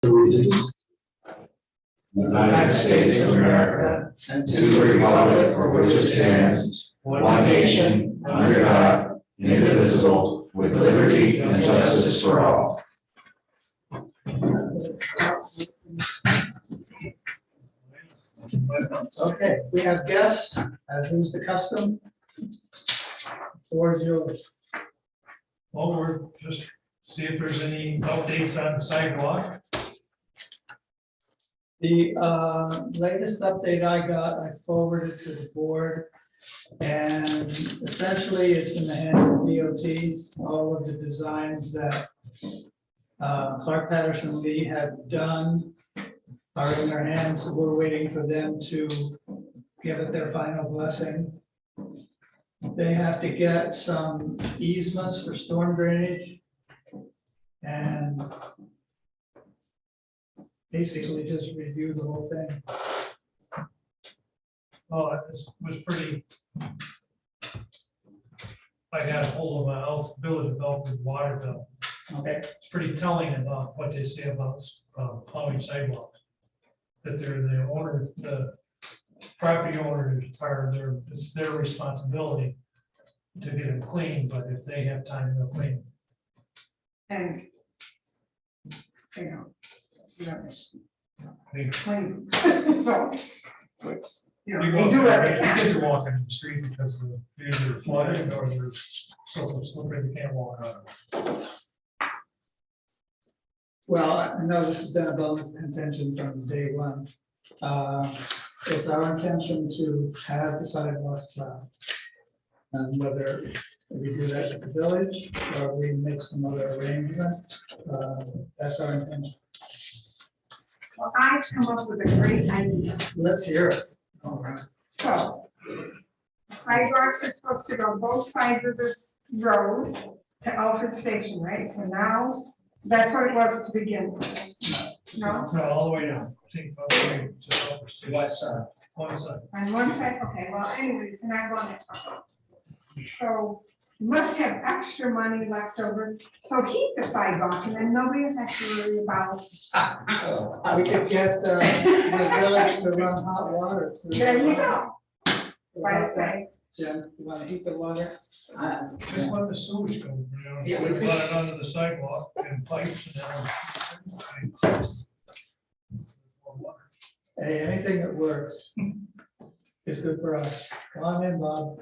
allegiance to the United States of America and to the republic for which it stands, one nation, under God, indivisible, with liberty and justice for all. Okay, we have guests, as is the custom. The floor is yours. Well, we're just see if there's any updates on the sidewalk. The latest update I got, I forwarded to the board. And essentially, it's in the hands of DOT. All of the designs that Clark Patterson Lee have done are in their hands. We're waiting for them to give it their final blessing. They have to get some easements for storm drainage. And basically just review the whole thing. Oh, it was pretty. I got a hold of my village of Alfred water bill. Okay, It's pretty telling about what they say about plowing sidewalks. That they're the owner, the property owners are it's their responsibility to get them clean, but if they have time, they'll clean. And, They- clean. You They walk- do every Kids time. are walking in the street because of either flooding or there's so slippery they can't walk on it. well, I know this has been a bone of contention from day one. It's our intention to have the sidewalks plowed. And whether we do that at the village or we make some other arrangement, that's our intention. Well, I've come up with a great idea. Let's hear it. All right. So, sidewalks are supposed to go both sides of this road to Alfred Station, right? So now, that's what it was to begin with. No, So all the way down. Take about three to Upper State. West side. One side. on one side, okay, well, anyways, and I want it. So, you must have extra money left over, so keep the sidewalk and then nobody will have to worry about. We could get the village to run hot water. through- There you go, right About that, away. Jim, you want to heat the water? Just let the sewage go, you know, Yeah, run we- it under the sidewalk and pipes and then. Hey, anything that works is good for us. Come on in, Bob.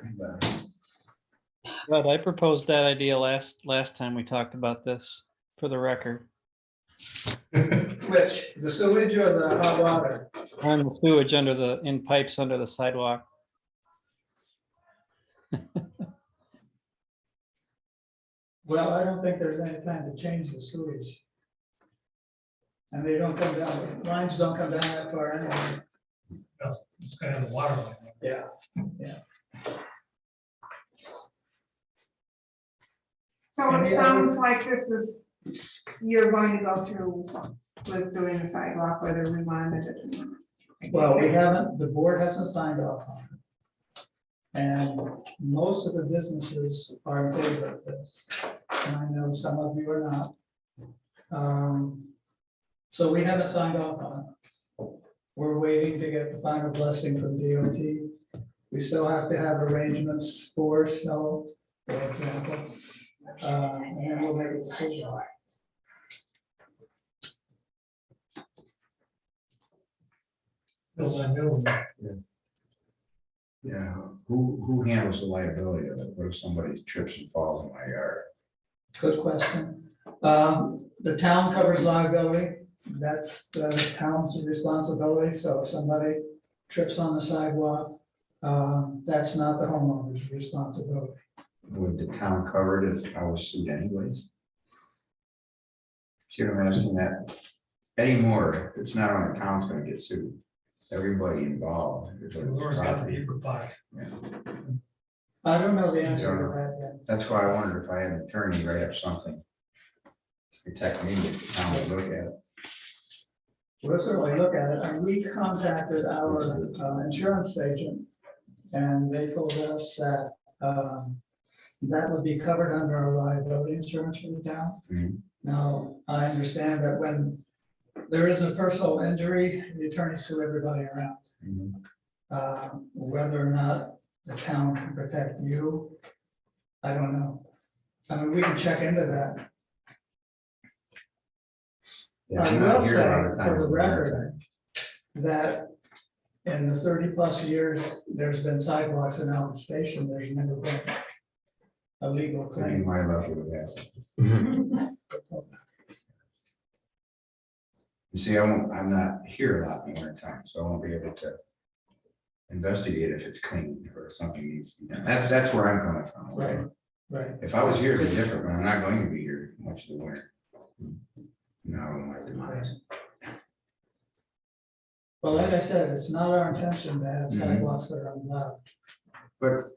But I proposed that idea last time we talked about this, for the record. Which, the sewage or the hot water? On the sewage in pipes under the sidewalk. Well, I don't think there's any time to change the sewage. And they don't come down, lines don't come down that far anyway. It's gonna have the water line. Yeah. So Any it other- sounds like this is, you're going to go through with doing the sidewalk, whether we wanted it. or not. Well, we haven't, the board hasn't signed off on it. And most of the businesses are in favor of this. And I know some of you are not. So we haven't signed off on it. We're waiting to get the final blessing from DOT. We still have to have arrangements for snow, for example. And then we'll make a decision. Build that new one. Yeah, who handles the liability of it? What if somebody trips and falls in my yard? Good question. The town covers liability. That's the town's responsibility. So if somebody trips on the sidewalk, that's not the homeowner's responsibility. Would the town cover it if I was sued anyways? See what I'm asking that? Anymore, it's not only the town's gonna get sued, everybody involved. Laura's got the paper pie. Yeah. I don't know the answer to that yet. That's why I wondered if I had an attorney write up something to protect me, if the town would look at it. We'll certainly look at it. And we contacted our insurance agent, and they told us that that would be covered under our liability insurance for the town. Mhm. Now, I understand that when There is a personal injury, the attorney sued everybody around. Mhm. Whether or not the town can protect you, I don't know. I mean, we can check into that. Yeah, I I'm will not here a say, lot of for times. the record, that in the 30+ years, there's been sidewalks in Alfred Station, there's never been a legal Maybe claim. my luck would have. You see, I'm not here a lot in the winter time, so I won't be able to investigate if it's clean or something needs to be done. That's where I'm coming from. okay? Right. If I was here, it'd be different, but I'm not going to be here much of the winter. No, my demise. Well, like I said, it's not our intention to have Mhm. sidewalks that are unlocked. But,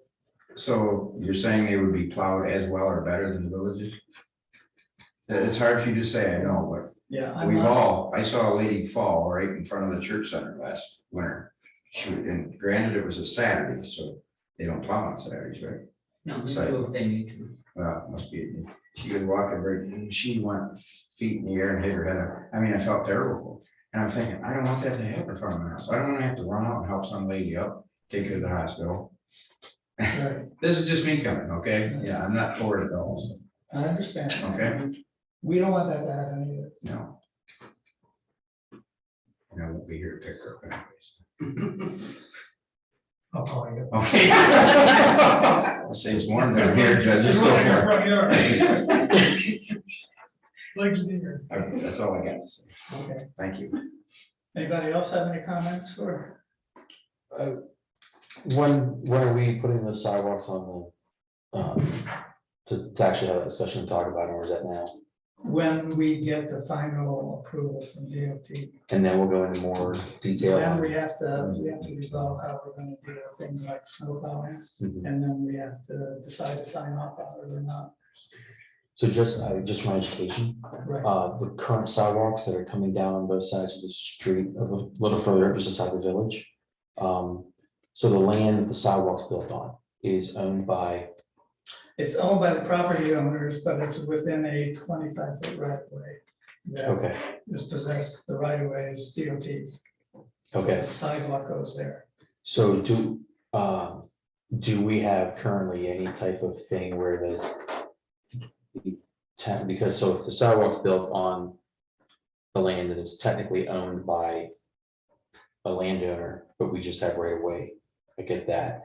so you're saying they would be plowed as well or better than the villages? It's hard for you to say, I know, but Yeah, I'm we've not, all, I saw a lady fall right in front of the church center last winter. And granted, it was a Saturday, so they don't plow on Saturdays, right? No, they So- do if they need to. Well, it must be, she was walking right, and she went feet in the air and hit her head up. I mean, I felt terrible. And I'm thinking, I don't want that to happen from my house. I don't want to have to run out and help some lady up, take her to the hospital. right, This is just me coming, okay? Yeah, I'm not for it at all, so, I understand. okay? We don't want that to happen either. No. And I won't be here to pick her up anyways. I'll call you. Okay. I'll say it's warm down here, Judge. Just go Right in your for front yard. Legs in here. it. Okay, that's all I got to say. Okay. Thank you. Anybody else have any comments for? When are we putting the sidewalks on to actually have a discussion and talk about it, or is that now? When we get the final approval from DOT, And then we'll go into more detail. then on- we have to resolve how we're gonna do things like snow plowing, Mhm. and then we have to decide to sign off on it or not. So just for my education, Right, the current sidewalks that are coming down on both sides of the street, a little further up just inside the village. So the land that the sidewalks built on is owned by, it's owned by the property owners, but it's within a 25-foot right of way. That okay, is possessed, the right of way is DOT's. okay. The sidewalk goes there. So do we have currently any type of thing where the town, because so if the sidewalk's built on the land that is technically owned by a landowner, but we just have right of way, I get that.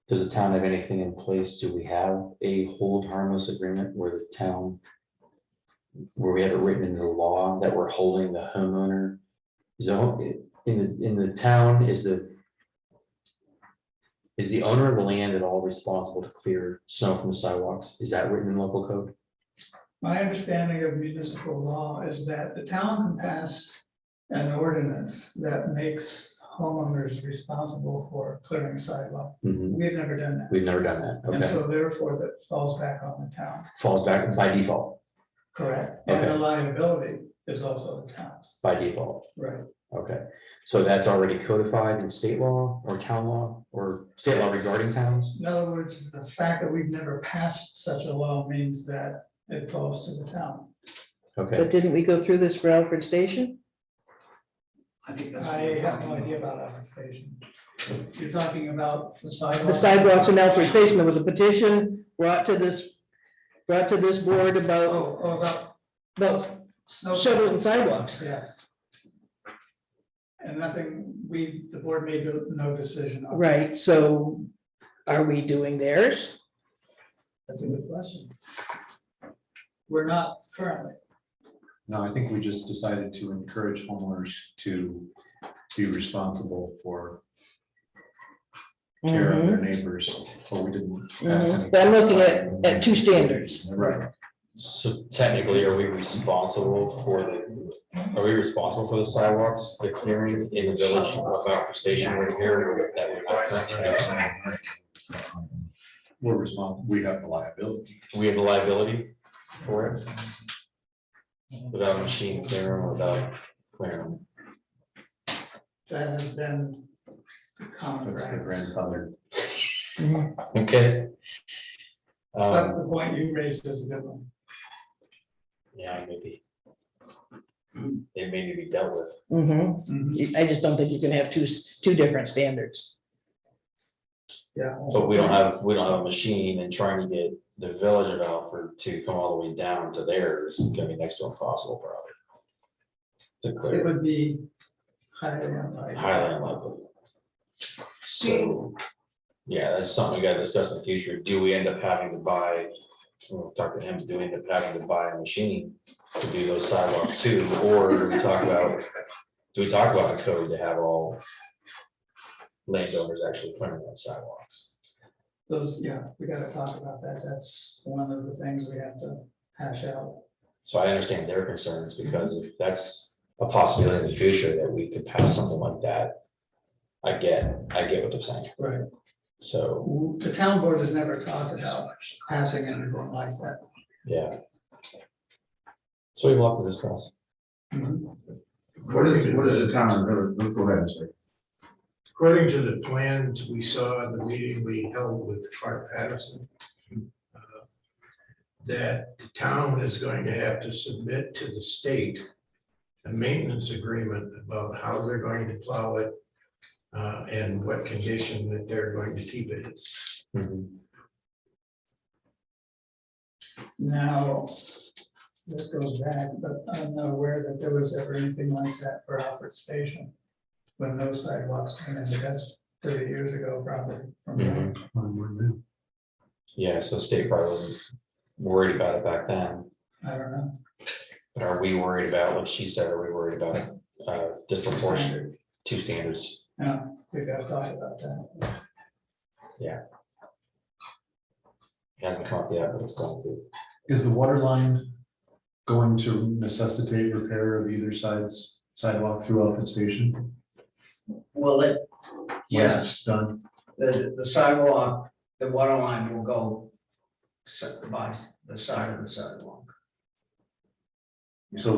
Does the town have anything in place? Do we have a hold harmless agreement where the town, where we have it written into the law that we're holding the homeowner? In the town, is the owner of the land at all responsible to clear snow from the sidewalks? Is that written in local code? My understanding of municipal law is that the town can pass an ordinance that makes homeowners responsible for clearing sidewalk. Mhm. We've never done that. We've never done that. And Okay, so therefore that falls back on the town, falls back by default, correct? And the Okay. liability is also the town's, by default. right? Okay, so that's already codified in state law or town law or state law regarding towns? In other words, the fact that we've never passed such a law means that it falls to the town. Okay, But didn't we go through this for Alfred Station? I think that's. I have no idea about Alfred Station. You're talking about the sidewalk? The sidewalks in Alfred Station, there was a petition brought to this board about About snow. shoveling sidewalks. Yes. And nothing, the board made no decision on. Right, so are we doing theirs? That's a good question. We're not currently. No, I think we just decided to encourage homeowners to be responsible for care of their neighbors, but we didn't pass any. But I'm looking at two standards. Right. so technically, are we responsible for the sidewalks, the clearing in the village of Alfred Station right here that we're not currently doing? We're responsible, we have the liability. Do we have the liability for it? Without a machine clearing, without clearing? That has been common That's the practice. grandfather. Okay. But the point you raised is a good one. Yeah, maybe. they may need to be dealt with. I just don't think you can have two different standards. Yeah. But we don't have a machine, and trying to get the village of Alfred to come all the way down to theirs is gonna be next to impossible probably. To It clear, would be highly unlikely. highly unlikely. So, yeah, that's something we gotta discuss in the future. Do we end up having to buy, we'll talk to him, do we end up having to buy a machine to do those sidewalks too? Or do we talk about a code to have all landowners actually putting on sidewalks? Those, yeah, we gotta talk about that. That's one of the things we have to hash out. So I understand their concerns, because if that's a possibility in the future that we could pass something like that, I get what they're saying. Right. So, The town board has never talked about passing anything like that. yeah. So we will have to discuss. What is the town, go ahead, sir. According to the plans we saw in the meeting we held with Clark Patterson, that the town is going to have to submit to the state a maintenance agreement about how they're going to plow it and what condition that they're going to keep it in. Now, this goes back, but I'm not aware that there was ever anything like that for Alfred Station. When those sidewalks came in, but that's 30 years ago, probably. from now. Mhm. Yeah, so state probably wasn't worried about it back then, I don't know. but are we worried about what she said? Are we worried about disproportionate Standard. two standards? Yeah, we gotta talk about that. It hasn't come up yet, but it's going to. Is the water line going to necessitate repair of either side's sidewalk through Alfred Station? Will it? When Yes, it's done. the sidewalk, the water line will go by the side of the sidewalk. So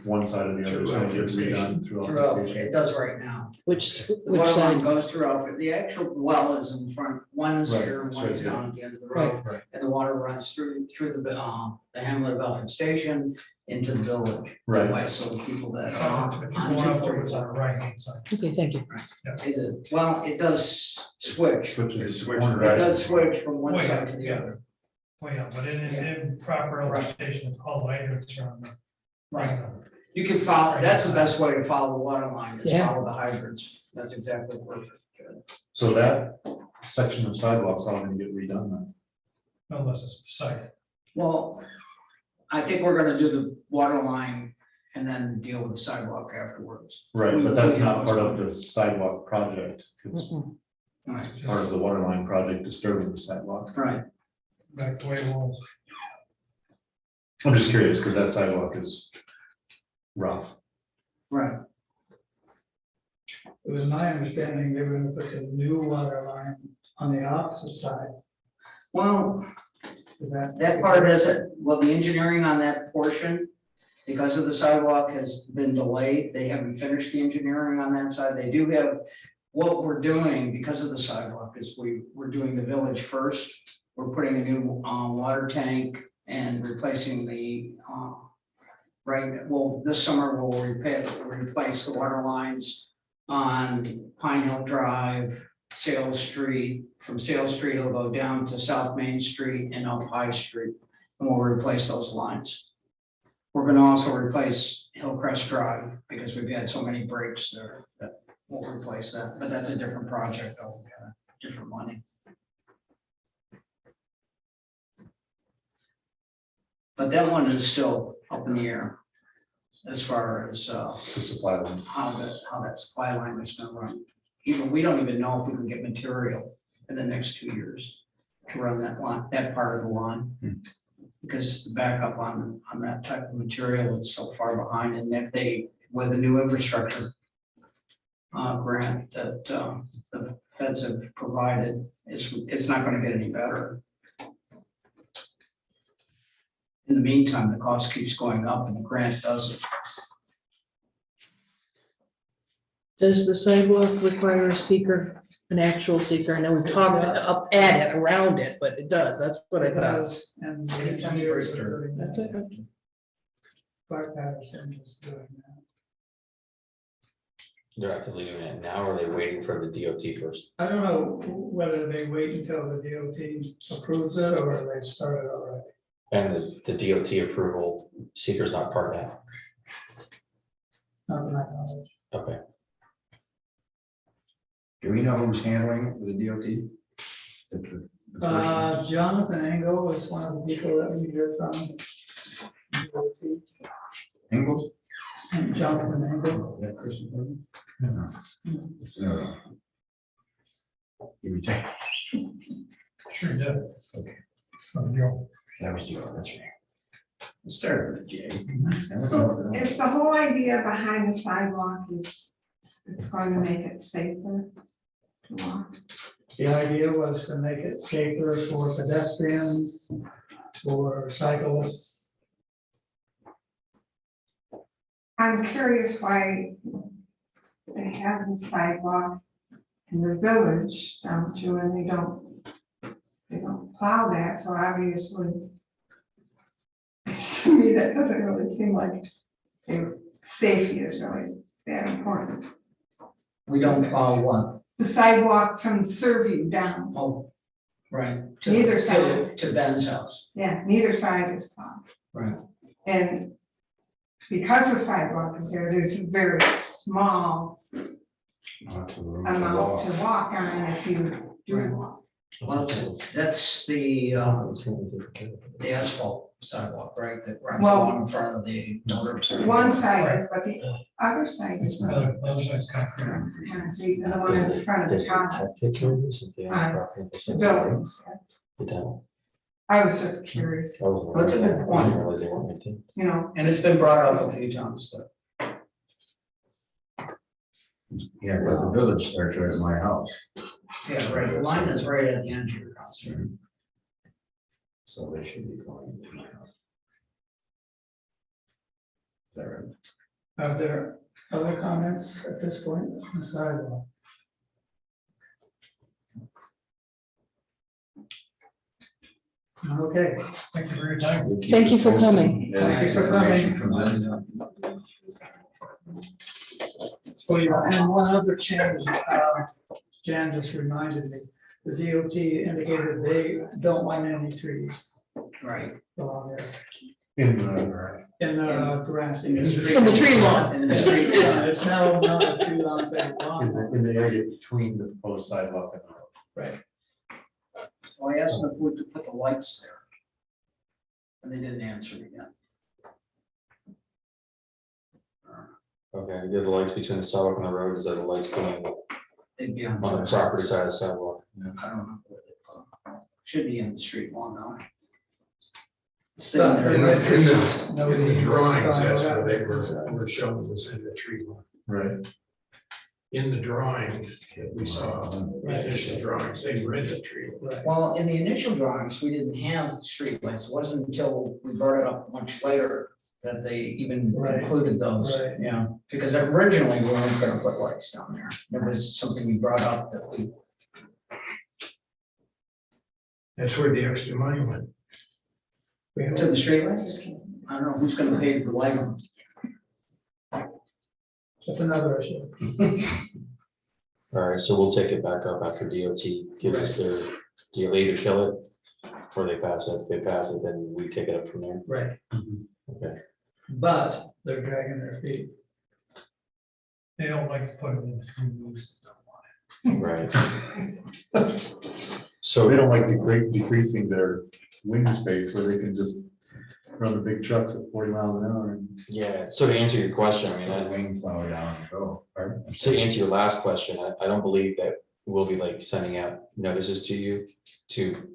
one side or the other is going to get redone through Alfred Throughout, Station. it does right now. Which The water side? line goes throughout, the actual well is in front, one is Right, here, and one so is yeah. down at the end of the road. Right. And the water runs through the hamlet of Alfred Station into the village. Right. That way, so the people that If are you're on going up there, it's on 244. the right hand side. Okay, thank you. Well, it does switch. Switches. Switch. It does switch from one Oh, yeah, side to the yeah. other. Well, yeah, but in proper illustration, it's all the hydrants are on the. Right. You can follow, that's the best way to follow the water line, is Yeah. follow the hydrants. That's exactly perfect. So that section of sidewalks all going to get redone then? Unless it's beside. Well, I think we're gonna do the water line and then deal with the sidewalk afterwards. Right, but that's not part of the sidewalk project. It's Mm-mm. Right, part of the water line project disturbing the sidewalk. right. Back the way it was. I'm just curious because that sidewalk is rough. Right. It was my understanding they were gonna put the new water line on the opposite side. Well, Is that? that part isn't, well, the engineering on that portion, because of the sidewalk, has been delayed. They haven't finished the engineering on that side. They do have, what we're doing because of the sidewalk is we're doing the village first. We're putting a new water tank and replacing the, right, well, this summer we'll replace the water lines on Pine Hill Drive, Sales Street. From Sales Street, it'll go down to South Main Street and up High Street, and we'll replace those lines. We're gonna also replace Hillcrest Drive because we've had so many breaks there that we'll replace that, but that's a different project, different money. But that one is still up in the air as far as To supply them. how that supply line is gonna run. Even, we don't even know if we can get material in the next 2 years to run that line, that part of the line. Because the backup on that type of material is so far behind, and if they, with the new infrastructure grant that the feds have provided, it's not gonna get any better. In the meantime, the cost keeps going up and the grant doesn't. Does the sidewalk require a seeker, an actual seeker? I know we talked up at it, around it, but it does. That's what I thought. Because, and the engineers are doing That's that. it. Clark Patterson is doing that. They're actively doing it now, or are they waiting for the DOT first? I don't know whether they wait until the DOT approves it or they started already. And the DOT approval, seeker's not part of that. Not to my knowledge. Okay, Do we know who's handling it with the DOT? Jonathan Engel was one of the people that we heard from. DOT. Ingalls? And Jonathan Engel. That person? No. No. Did we check? Sure did. Okay. From Joe. That was Joe, that's right. It started with Jay. So it's the whole idea behind the sidewalk is it's going to make it safer to walk. The idea was to make it safer for pedestrians, for cyclists. I'm curious why they have the sidewalk in the village down to, and they don't plow that, so obviously. To me, that doesn't really seem like safety is really that important. We don't plow one. The sidewalk from Survey down, Oh, right. Neither side. To Ben's house. yeah, neither side is plowed. Right. And because the sidewalk is there, there's a very small amount to walk on if you do Right. walk. Well, that's the asphalt sidewalk, right, that runs Well, along in front of the motor. One side is, but the other side It's is. another, those are concrete. And see, and the one in front of the town, The buildings. I was just curious, That's a good point. you know, And it's been brought up a few times, but Yeah, because the village starts right at my house, yeah, right, the line is right at the end of your house, right? so they should be going to my house. Is that right? Are there other comments at this point on the sidewalk? Okay, Thank you for your time. Thank you for coming. Thank you for coming. oh yeah, and one other change, Jan just reminded me, the DOT indicated they don't want any trees Right. along there In the, in the grassy. In the tree lawn. In the street. Yeah, it's now not a tree lawn, it's a lawn. in the area between the proposed sidewalk and the road. Right. So I asked them if we could put the lights there. And they didn't answer me yet. Okay, did the lights between the sidewalk and the road, is that the lights going They'd be on on the property side of the sidewalk? I don't know. Where they put them. Should be in the street lawn now. But In the nobody drawings, signed that's up. where they were shown was in the tree line. Right. In the drawings that we saw, the initial drawings, they were in the tree line. Right. Well, in the initial drawings, we didn't have street lights. It wasn't until we brought it up much later that they even Right. included those. Right. Yeah, because originally we weren't gonna put lights down there. It was something we brought up that we, That's where the extra money went. to the street lights. I don't know who's gonna pay for lighting. That's another issue. All right, so we'll take it back up after DOT gives us their, do you either kill it or they pass it? If they pass it, then we take it up from there. Right. Okay. But they're dragging their feet. They don't like to put it in between moves. Don't want it. Right. So So they don't like decreasing their wing space where they can just run the big trucks at 40 miles an hour. And yeah, so to answer your question, I mean, The wing plow down and go. Pardon? to answer your last question, I don't believe that we'll be like sending out notices to you to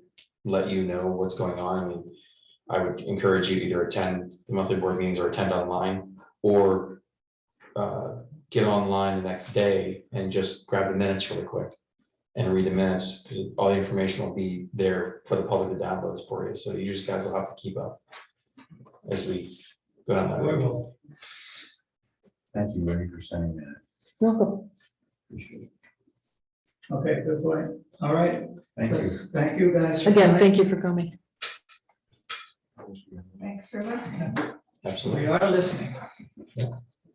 let you know what's going on. I mean, I would encourage you to either attend the monthly board meetings or attend online, or get online the next day and just grab the minutes really quick and read the minutes, because all the information will be there for the public to download for you. So you just guys will have to keep up as we go down that We road. will. Thank you, Wendy, for sending that. Welcome. Appreciate it. Okay, good point. All right. Thank you. Thank you guys. for Again, coming. thank you for coming. thanks for listening. Absolutely. We are listening.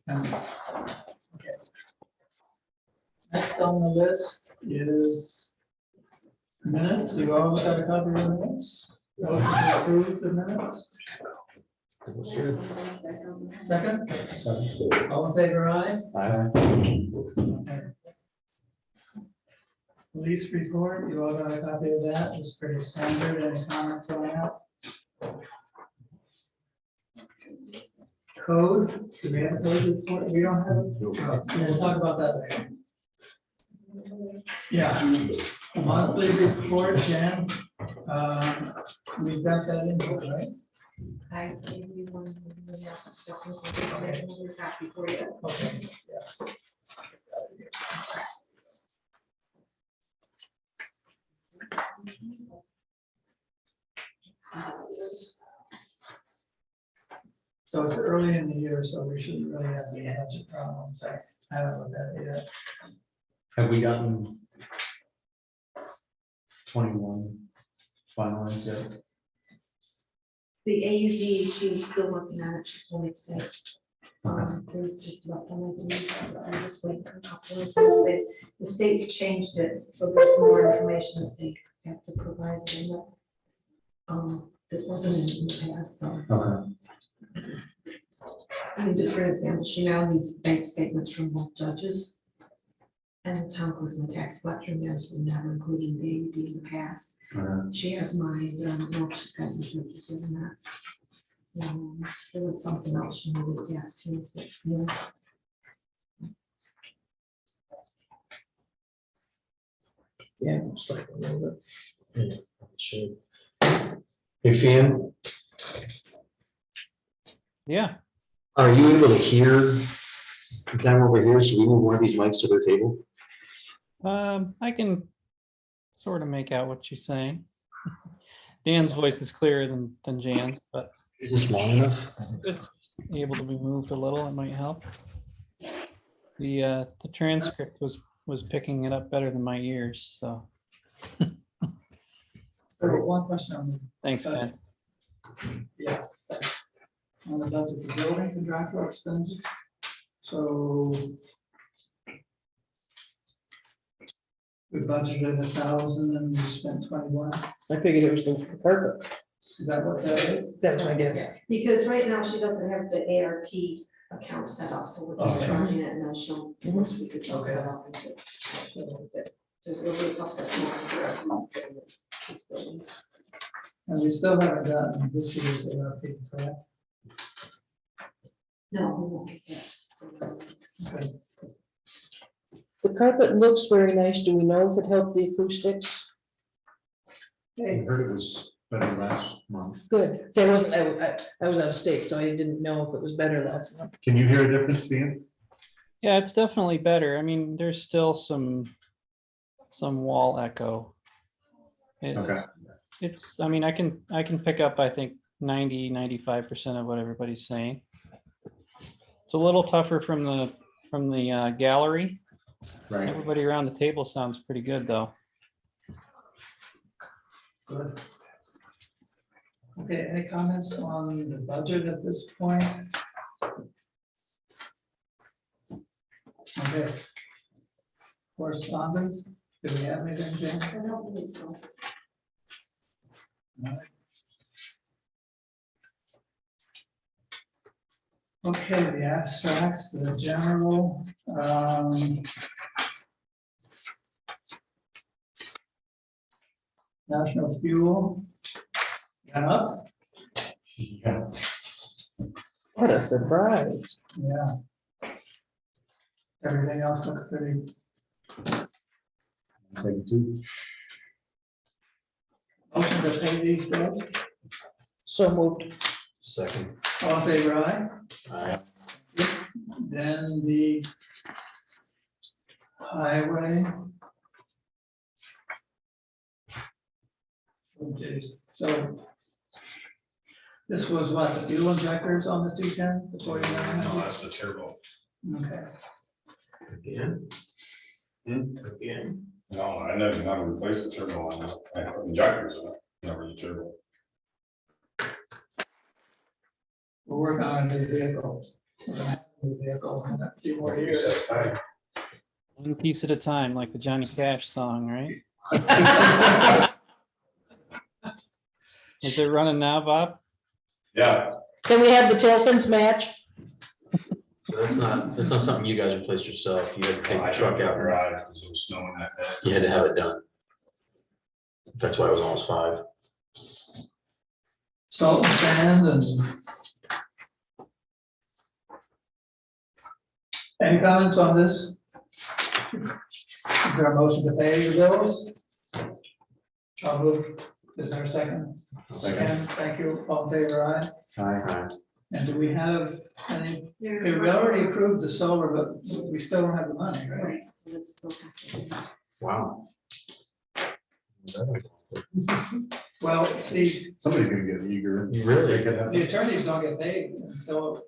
And- okay. Next on the list is minutes. You all got a copy of the minutes? Motion to approve the minutes? Second? All in favor, aye? Okay. Police report, you all got a copy of that? It's pretty standard. Any comments on that? Code, do we have a code report? We don't have it? Oh, we'll talk about that later. Yeah, monthly report, Jan. We've got that in here, right? I gave you one. Another copy for you. Okay, yeah. So it's early in the year, so we shouldn't really have any budget problems. I haven't looked at it yet. Have we gotten 21 finalized yet? The AUD, she's still working on it. She told me today. They're just about done, I believe. I'm just waiting for a couple of things. The state's changed it, so there's more information that they have to provide. That wasn't in the past, so. Okay. I mean, just for example, she now needs bank statements from both judges. And the town clerk and the tax collector, and those were never included in the AUD in the past. She has mine, but I don't know if she's got any judges in that. There was something else she needed to get to. Fix, you know. Yeah, it's like a little bit. Sure. Hey, Fian, Yeah, are you able to hear them over here? Should we move one of these mics to their table? I can sort of make out what she's saying. Dan's voice is clearer than Jan, but Is this long enough? it's able to be moved a little. It might help. The transcript was picking it up better than my ears, so So one question on the, thanks, Ken. yeah, thanks. On the budget, the building contractual expenses. So we budgeted 1,000 and we spent 21. I figured it was the carpet. Is that what that is? That was my guess. Because right now she doesn't have the ARP account set up, so we're just Okay. charging it and then she'll, once we could just set up. into it. So it'll be a couple of months for a month for these buildings. And we still haven't gotten this year's ARP, correct? No, we won't get that. Okay. The carpet looks very nice. Do we know if it helped the acoustics? I heard it was better last month. Good. So I was out of state, so I didn't know if it was better last month. Can you hear a difference, Fian? Yeah, it's definitely better. I mean, there's still some wall echo. Okay. It's, I mean, I can pick up, I think 95% of what everybody's saying. It's a little tougher from the gallery. Right. Everybody around the table sounds pretty good, though. Good. Okay, any comments on the budget at this point? Okay. Correspondence, do we have anything, Jen? I don't believe so. Okay, the abstracts, the general, national fuel. Got up? Yeah. What a surprise. Yeah. Everything else looks pretty. Second two. Motion to pay these bills, So moved. Second. all in favor, aye? Aye. Then the highway. Okay, so this was what, the fuel injectors on the 210, the 49? No, that's the turbo. Okay, Again? Again? No, I never replaced the turbo on it. I have injectors in it, never the turbo. We're working on a new vehicle. We're gonna have a new vehicle in a few more years. One piece at a time, like the Johnny Cash song, right? Is it running now, Bob? Yeah. Can we have the tail fins match? So that's not something you guys replaced yourself. You had to take the truck out. Because it was snowing that day. You had to have it done. That's why it was almost 5. Salt and sand and. Any comments on this? Is there a motion to pay the bills? I'll move. Is there a second? Second. Thank you. All in favor, aye. Aye. And do we have any, we already approved the solar, but we still don't have the money, right? Right, so it's still complicated. Wow. Well, see, Somebody's gonna get eager. You really? the attorneys don't get paid until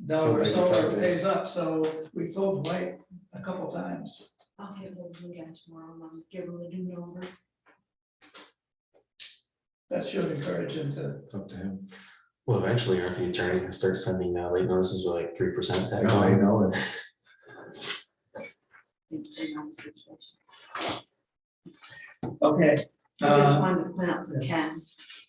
Delaware they Solar decide. pays up, so we told them wait a couple times. I'll give them again tomorrow, give them the new number. That should encourage them to. It's up to him. Well, eventually, aren't the attorneys gonna start sending late notices with like 3% tax? No, I know it. in that situation. Okay. I just wanted to point out for Ken,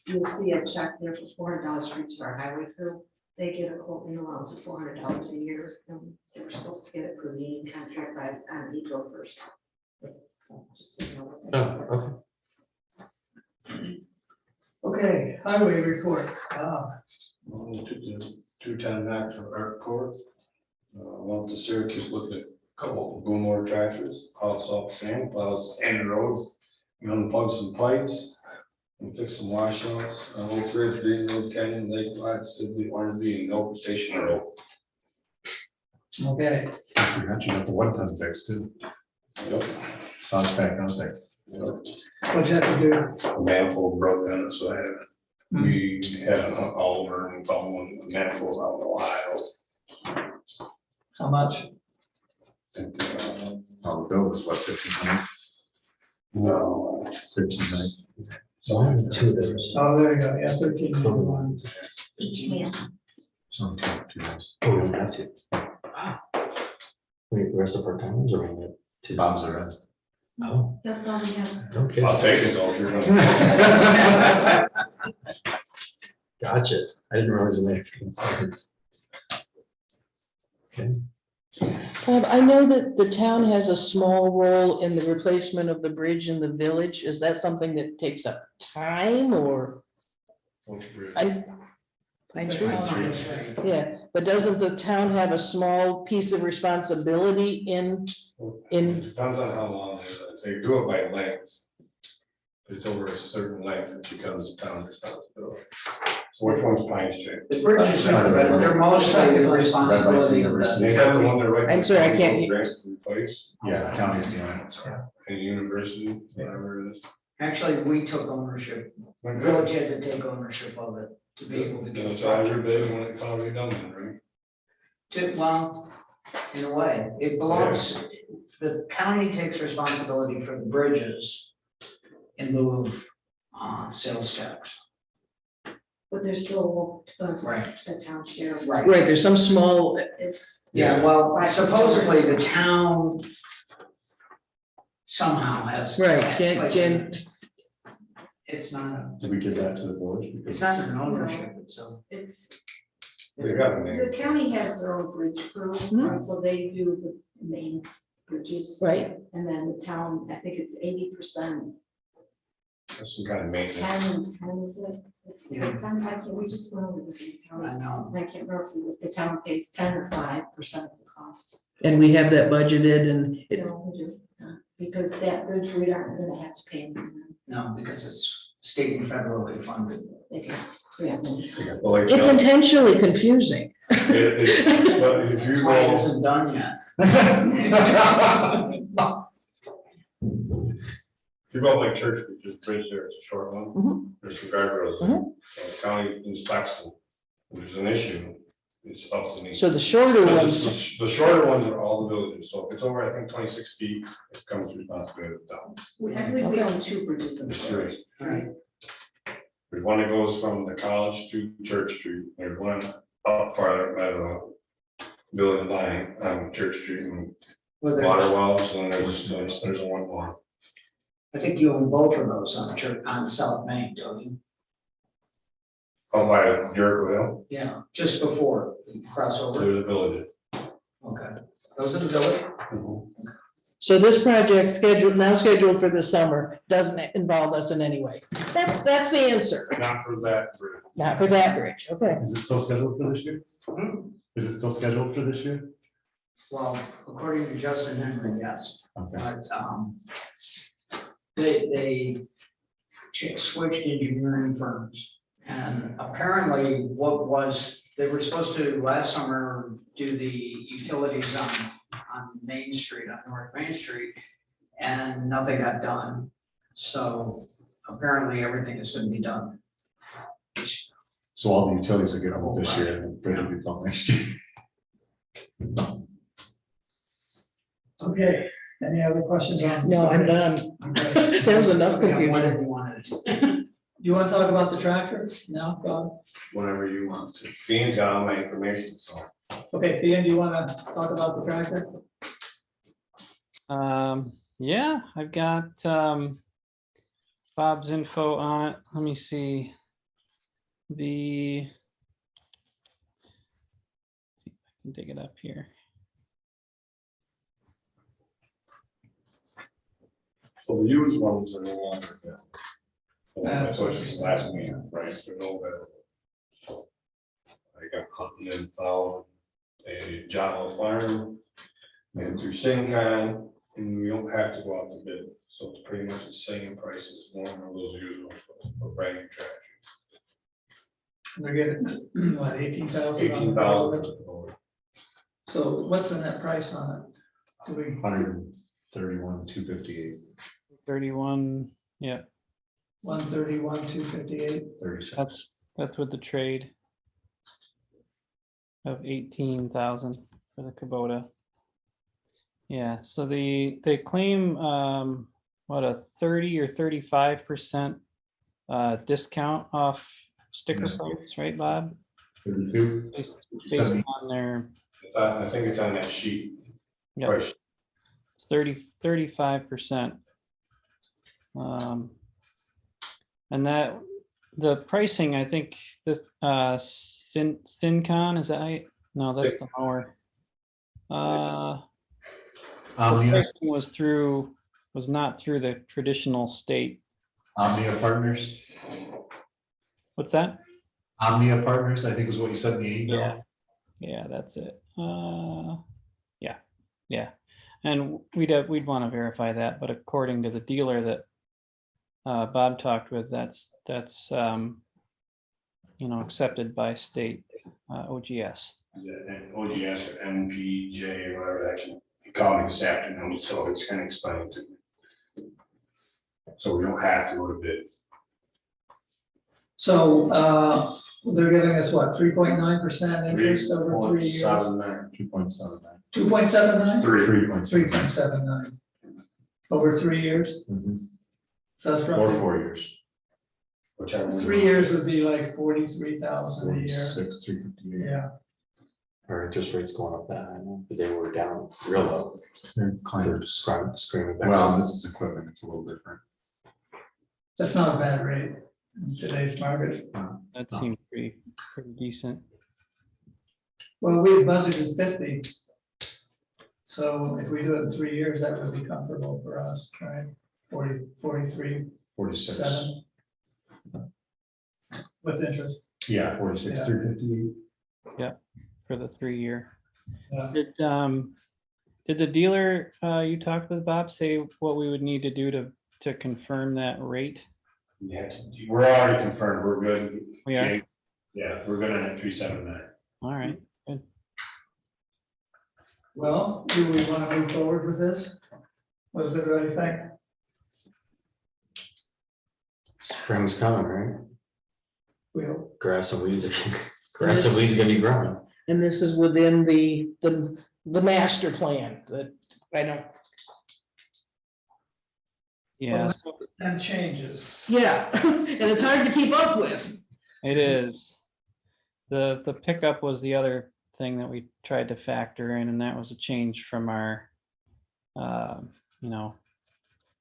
you'll see a check there for $400 for each of our highway crew. They get a quote in allowance of $400 a year, and they were supposed to get it for the contract by April 1st. So just so you know what that's Oh, for. okay. Okay, highway report. Took the 210 back from airport. Went to Syracuse, looked at a couple of boom motor tractors, hauled salt sand, plowed sand roads, unplugged some pipes, and fixed some washouts. Oak Ridge, Green Road, Canyon, Lake, Light, Sibley, Ormsby, and Oak Station Road. Okay, I forgot you got the 1 ton fixed too. Yep. Sounds back, don't they? what you have to do? A manifold broke on it, so I had, we had an Oliver and found a manifold out in Ohio. How much? And, Oh, the bill was what, 1,500? no, 1,300. So I have 2 of those. Oh, there you go, yeah, 1391. Yeah. So, 2 days. Oh, we don't have 2. Wait, the rest of our timers are only 2. Bob's the rest. Oh, That's all we have. okay. I'll take it though, if you're gonna. Gotcha. I didn't realize we made 15 seconds. Okay. Bob, I know that the town has a small role in the replacement of the bridge in the village. Is that something that takes up time or? I- Pine Street? Yeah, but doesn't the town have a small piece of responsibility in, Depends on how long, they do it by length. If it's over a certain length, it becomes town responsibility. So which one's Pine Street? The bridges are, they're mostly the responsibility of They the. have the one that right. I'm sorry, I can't- Replace, Yeah, the county's doing it. and university, whatever it is. Actually, we took ownership. The village had to take ownership of it to be able to And get it's it. all your big when it's already done, then, right? Well, in a way, it belongs, the county takes responsibility for the bridges in lieu of sales tax. But there's still Right. a town share. Right. right, there's some small, It's. Yeah, well, supposedly the town somehow has. right, Jen, It's not, a- Did we give that to the village? it's not an ownership, it's a. It's, They got a name. the county has their own bridge crew, Mhm. and so they do the main bridges. right, And then the town, I think it's 80%, That's some kind of maintenance. 10 is it? Yeah. 10, we just went over this in the I county. know. And I can't remember if the town pays 10 or 5% of the cost. and we have that budgeted and it, No, we do, because that bridge, we aren't gonna have to pay them. No, because it's state and federally funded. They can, yeah. Well, like, it's intentionally confusing. but if That's you why it go, isn't done yet. if you go like Church Street, just bridge there, it's a short one, Mhm. there's some guardrails. Mhm. So the county inspects them. If there's an issue, it's up to me. So the shorter Because ones, The shorter ones are all the villages, so if it's over, I think 26 feet, it comes responsibility of the town. I believe we own 2 bridges in the There's village. three. Right. There's one that goes from the college to Church Street, there's one up farther by the building line on Church Street and Well, water there's- wells, and there's a one more. I think you own both of those on Church, on South Main, don't you? Up by Jericho Hill, Yeah, just before the crossover. there's a village. Okay. Those in the village? So this project scheduled for the summer doesn't involve us in any way. That's the answer. Not for that bridge. Not for that bridge, okay. Is it still scheduled for this year? Is it still scheduled for this year? Well, according to Justin Henry, yes. Okay. But, they switched engineering firms. And apparently they were supposed to last summer do the utilities on Main Street, on North Main Street, and nothing got done. So apparently everything is gonna be done. So all the utilities will get on this year and the bridge will be built next year. Okay, any other questions on? No, I'm done. Okay. There was enough confusion. Whatever you wanted. Do you want to talk about the tractor now, Bob? Whenever you want to. Dean's got all my information, so. Okay, Ian, do you want to talk about the tractor? Yeah, I've got Bob's info on it. Let me see. I can dig it up here. So the used ones are no longer available. So that's what she was asking me, right, they're no available. So I got hunting and fowl, a Java farm, and through Syncon, and we don't have to go out to bid. So it's pretty much the same price as one of those used ones for brand new tractor. They're getting, what, 18,000? 18,000. So what's the net price on it? Do we, 131, 258, 31, yeah, 131, 258? 36. that's with the trade of 18,000 for the Kubota. Yeah, so they claim what, a 30 or 35% discount off sticker Yes. price, right, Bob? 32. Based 70. on their, I think it's on that sheet. yeah, Price. it's 35%. And that, the pricing, I think, the Syncon, is that right? No, that's the mower. The pricing was not through the traditional state. Omnia Partners. What's that? Omnia Partners, I think was what you said in the email. Yeah, yeah, that's it. Yeah. And we'd want to verify that, but according to the dealer that Bob talked with, that's accepted by state OGS. Yeah, and OGS or MPJ or whatever that can, he called me this afternoon, so it's kind of explained to me. So we don't have to go to bid. So they're giving us what, 3.9% interest over 3 years? 2.79. 2.79? 3.7. 3.79 over 3 years? So that's Or roughly, 4 years. Whichever. 3 years would be like 43,000 a year. 46, 358. Yeah, Our interest rates going up that, I know, but they were down real low. They're kind They're of, screaming back. well, up. this is equipment, it's a little different. that's not a bad rate in today's market. That Oh. seems pretty decent. Well, we budgeted 50. So if we do it in 3 years, that would be comfortable for us, right? 43, 46. 7. With interest. Yeah, 46, Yeah. 358. For the 3 year. Yeah. Did the dealer you talked with, Bob, say what we would need to do to confirm that rate? Yeah, we're already confirmed, we're good. We are? Jake, yeah, we're good on that 379. All right, good. Well, do we want to move forward with this? What does everybody think? Spring's coming, right? We'll, Grass and weeds are gonna be growing. And this is within the master plan that I don't, Yeah, and changes. yeah, and it's hard to keep up with. it is. The pickup was the other thing that we tried to factor in, and that was a change from our, you know,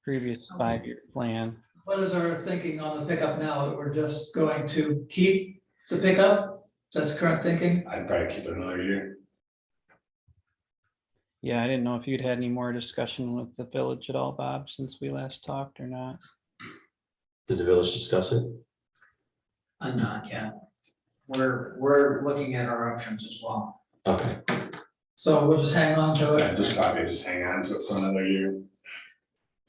previous 5-year plan. What is our thinking on the pickup now? That we're just going to keep the pickup? That's current thinking? I'd probably keep it another year. Yeah, I didn't know if you'd had any more discussion with the village at all, Bob, since we last talked or not. Did the village discuss it? I'm not yet. We're looking at our options as well. Okay, So we'll just hang on to I'd it. just probably just hang on to it for another year.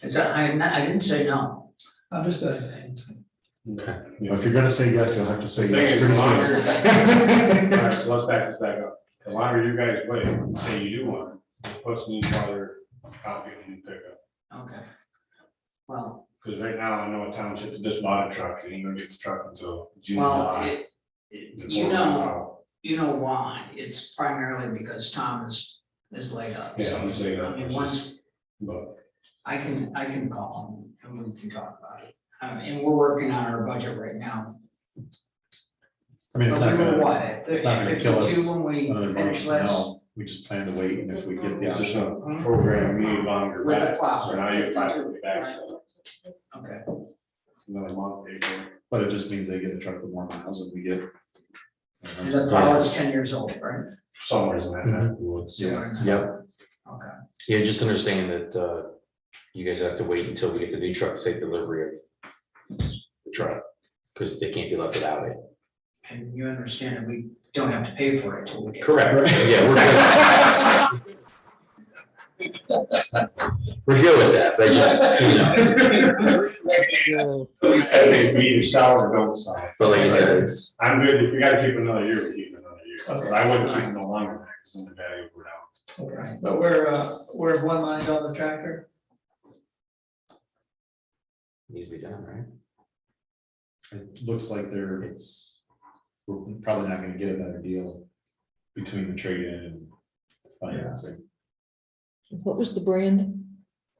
Is that, I didn't say no. I'm just gonna, okay. Well, if you're gonna say yes, you'll have to say The yes thing is, pretty the longer- soon. All right, so let's back this back up. The longer you guys wait, say you do one, it puts me farther out of the pickup. Okay. Well, Because right now, I know a township that just bought a truck, and you don't get the truck until June. well, July, you before it comes know, out. you know why? It's primarily because Tom is laid up. Yeah, So, I'm saying I that, mean, which once is- but I can call him and we can talk about it. And we're working on our budget right now. I mean, it's But not we were gonna, what, at it's not gonna kill us 52 when we another month, finished last? no, we just plan to wait, and if we get the it's just option. a program we need longer. With the back. plow. So now you have 5 to back, so Okay. another month, April. But it just means they get a truck with more miles and we get. And the plow is 10 years old, right? Somewhere in that neck of the woods. Somewhere in there. Yep. Okay. Yeah, just understand that you guys have to wait until we get the new truck to take delivery of the truck, because they can't be left without it. And you understand that we don't have to pay for it till we get. Correct. Yeah, we're good. We're good with that, but just, you know, I think we either sell or don't sell. but like I said, it's, I'm good, if we gotta keep another year, we keep another year, but I wouldn't keep it no longer, because then the value would go down. okay, but we're of one mind on the tractor. needs to be done, right? It looks like we're probably not gonna get a better deal between the trade-in and financing. What was the brand?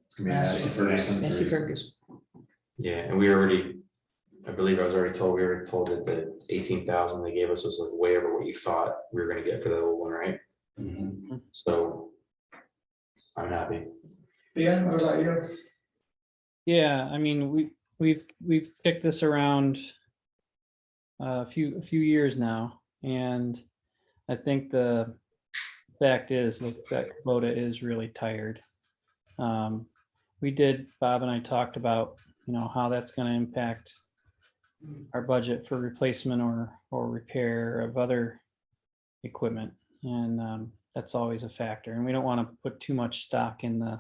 It's gonna be Massey Ferguson. Massey Ferguson. Yeah, and I believe I was already told, we were told that the 18,000 they gave us was like way over what you thought we were gonna get for that old one, right? So I'm happy. Ben, what about you? Yeah, I mean, we've kicked this around a few years now, and I think the fact is that Kubota is really tired. Bob and I talked about, you know, how that's going to impact our budget for replacement or repair of other equipment, and that's always a factor. And we don't want to put too much stock in the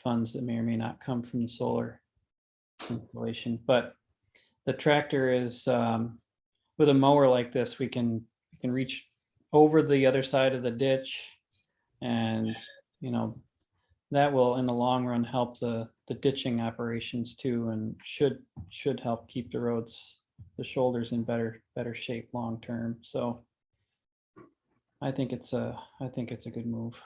funds that may or may not come from the solar installation. But the tractor is, with a mower like this, we can reach over the other side of the ditch, and you know that will in the long run help the ditching operations too, and should help keep the roads, the shoulders in better shape long term. So I think it's a good move.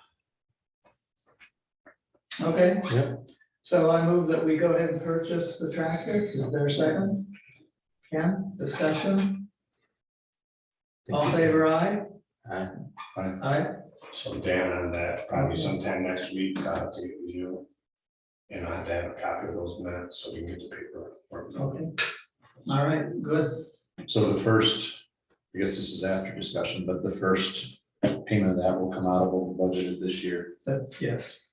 Okay. Yep. So I move that we go ahead and purchase the tractor. Is there a second? Ken, discussion? All in favor, aye? Aye. So Dan on that, probably sometime next week, I'll have to get with you. And I have to have a copy of those minutes, so we can get the paper. Okay. All right, good. So the first, I guess this is after discussion, but the first payment of that will come out of what we budgeted this year. Yes.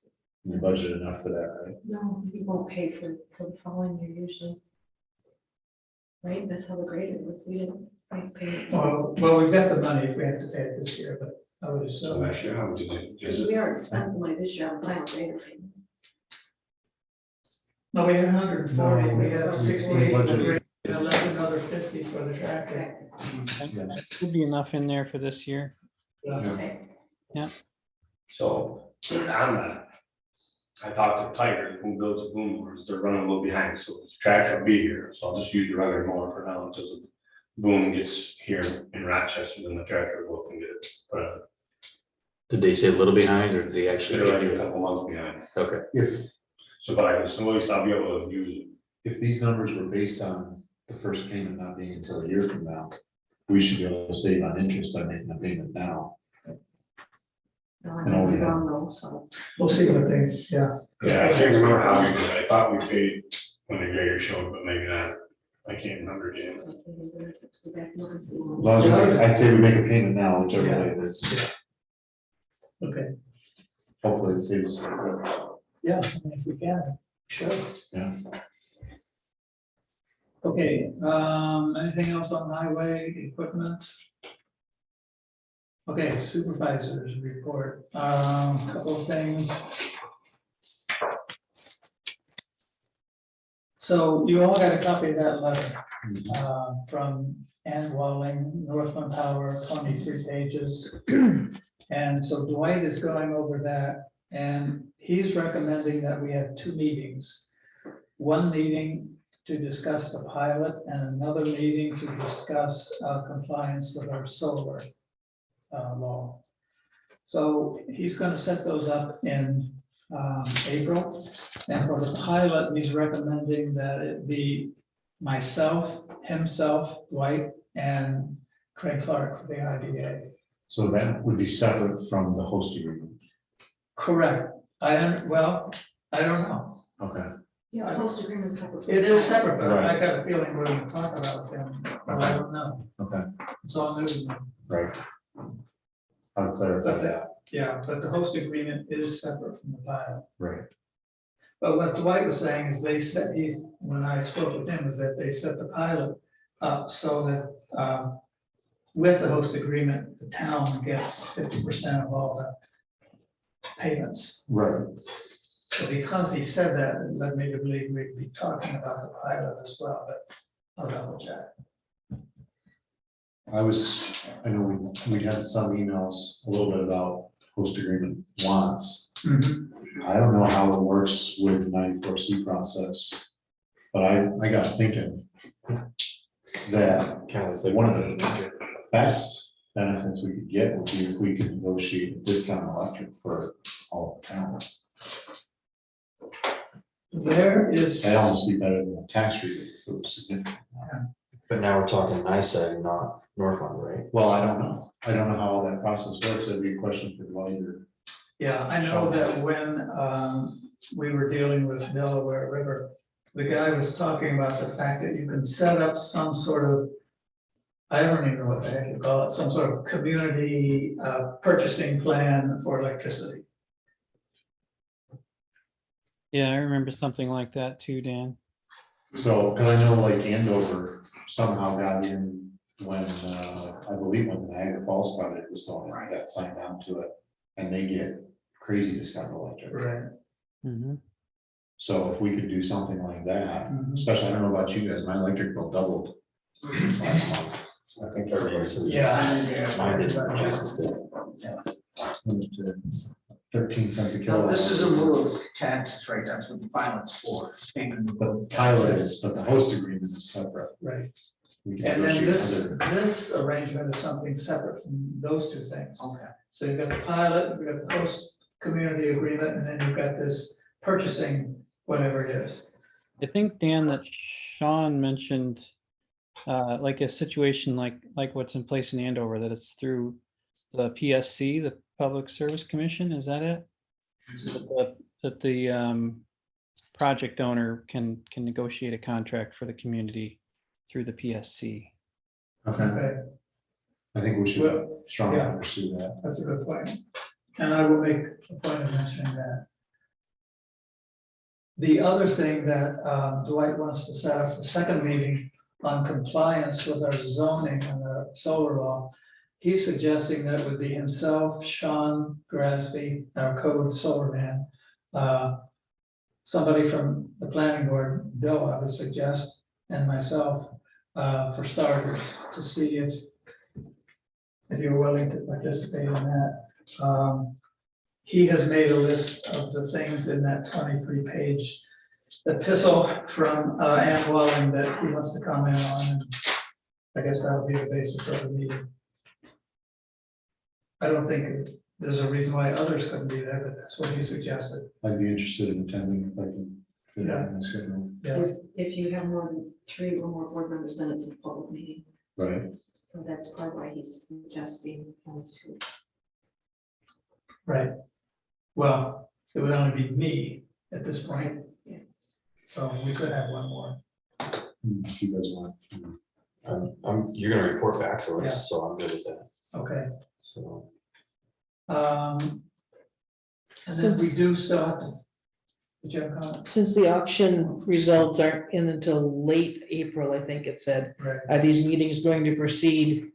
We budgeted enough for that, right? No, we won't pay for it till the following year usually. Right, that's how the grade works. We didn't pay it. Well, we've got the money if we have to pay it this year, but I would So assume. next year, how would you do? Is Because it? we already spent the money this year on final grader payment. No, we had 140, we had No, 68, budgeted. and left another 50 for the tractor. Should be enough in there for this year. Okay. So on that, I talked to Tiger, who builds the boom mowers, they're running a little behind, so the tractor will be here, so I'll just use the regular mower for now until the boom gets here in Rochester, then the tractor will go up and get it. But Did they say a little behind, or did they actually? they're like a couple months behind, Okay, so but I guess at least I'll be able to use it. If these numbers were based on the first payment not being until a year from now, we should be able to save on interest by making a payment now. No, I And all we have- don't know, so. We'll see what they, yeah. Yeah, I can't remember how we did it. I thought we paid when the grader showed, but maybe not. I can't remember, Dan. As long as I'd say we make a payment now, whichever way it is. Okay, Hopefully it saves. yeah, if we can, sure. Yeah. Okay, anything else on highway equipment? Okay, supervisors report, couple of things. So you all got a copy of that letter, from Ann Walling, Northland Power, 23 pages. And so Dwight is going over that, and he's recommending that we have 2 meetings. One meeting to discuss the pilot and another meeting to discuss compliance with our solar law. So he's going to set those up in April. And for the pilot, he's recommending that it be myself, himself, Dwight, and Craig Clark for the IDA. So that would be separate from the host agreement. Correct. Well, I don't know. Okay. Yeah, the host agreement is separate. It is separate, but I got a feeling we're going to talk about them, but I don't know. Okay. It's all new to me. Right. How to clarify But that. yeah, but the host agreement is separate from the pilot. Right. But what Dwight was saying is when I spoke with him, is that they set the pilot up so that with the host agreement, the town gets 50% of all the payments. Right. So because he said that, it led me to believe we'd be talking about the pilot as well, but I'll double check. I know we had some emails a little bit about host agreement wants. I don't know how it works with the 94C process, but I got thinking that Kind of like one of the best benefits we could get would be if we could negotiate a discount electric for all the towns. There is. That'd almost be better than a tax rebate if it was significant. But now we're talking NICEAG and not Northland, right? Well, I don't know. I don't know how all that process works. That'd be a question for Dwight or. Yeah, I know that when we were dealing with Delaware River, the guy was talking about the fact that you can set up some sort of, I don't even know what the heck you call it, some sort of community purchasing plan for electricity. Yeah, I remember something like that too, Dan. So, cause I know like Andover somehow got in when, I believe when the Niagara Falls project was going, I got signed on to it. And they get crazy discount electric. Right. Mhm. So if we could do something like that, Mhm. especially, I don't know about you guys, my electric bill doubled last month. I think everybody says. Yeah. Mine did, Jason's did. Went to 13 cents a No, kilowatt. this is a lieu of taxes, right? That's what the pilot's for. Payment in lieu The of pilot taxes. is, but the host agreement is separate. Right. We can And then negotiate this arrangement is something separate from those 2 things. Okay. So you've got the pilot, you've got the host community agreement, and then you've got this purchasing, whatever it is. I think, Dan, that Sean mentioned like a situation like what's in place in Andover, that it's through the PSC, the Public Service Commission, is that it? That the project owner can negotiate a contract for the community through the PSC. Okay, Okay, I think we should well, strongly yeah. pursue that. that's a good point. And I will make a point of mentioning that. The other thing that Dwight wants to set up the second meeting on compliance with our zoning and the solar law. He's suggesting that it would be himself, Sean Grasby, our code solar man. Somebody from the planning board, Bill, I would suggest, and myself, for starters, to see if you're willing to participate in that. He has made a list of the things in that 23-page epistle from Ann Walling that he wants to comment on. And I guess that'll be the basis of the meeting. I don't think there's a reason why others couldn't be there, but that's what he suggested. I'd be interested in attending if I can. fit it in my schedule. Yeah, If you have more than 3 or more board members, then it's a public meeting. Right, So that's probably why he's suggesting only two. Right. Well, it would only be me at this point. Yeah. So we could have one more. If you guys want. You're gonna report back to Yeah. us, so I'm good with that, Okay. so. And then we Since- do still have to. Did you have a comment? Since the auction results aren't in until late April, I think it said, Right. are these meetings going to proceed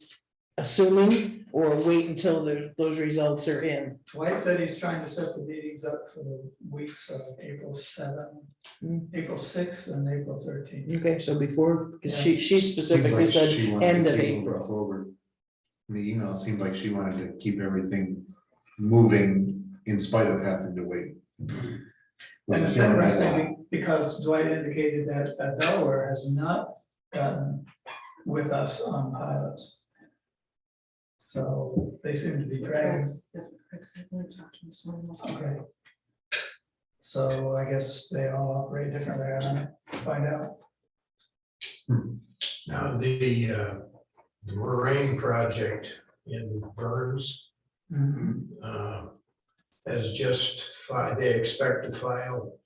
assuming or wait until those results are in? Dwight said he's trying to set the meetings up for the weeks of April 7, Hmm. April 6th and April 13th. Okay, so before, because Yeah. she specifically Seemed like she said wanted end to of keep moving April. forward. In the email, it seemed like she wanted to keep everything moving in spite of having to wait. And it's interesting because Dwight indicated that Delaware has not gotten with us on pilots. So they seem to be dragging. That's what Craig said when I talked to him this morning also. Okay. So I guess they all operate differently. I don't know. Find out. Now, the moraine project in Burns has just, they expect to file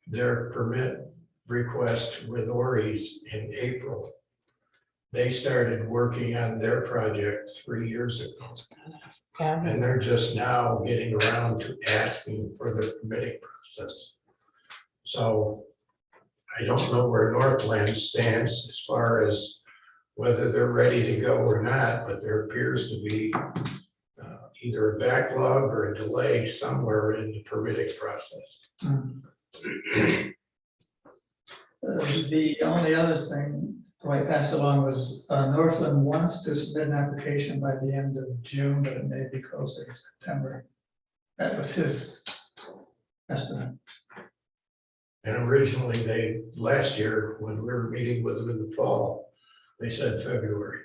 their permit request with Ori's in April. They started working on their project 3 years ago, and they're just now getting around to asking for the permitting process. So I don't know where Northland stands as far as whether they're ready to go or not, but there appears to be either a backlog or a delay somewhere in the permitting process. The only other thing Dwight passed along was Northland wants to submit an application by the end of June, but it may be closer to September. That was his estimate. And originally last year, when we were meeting with them in the fall, they said February,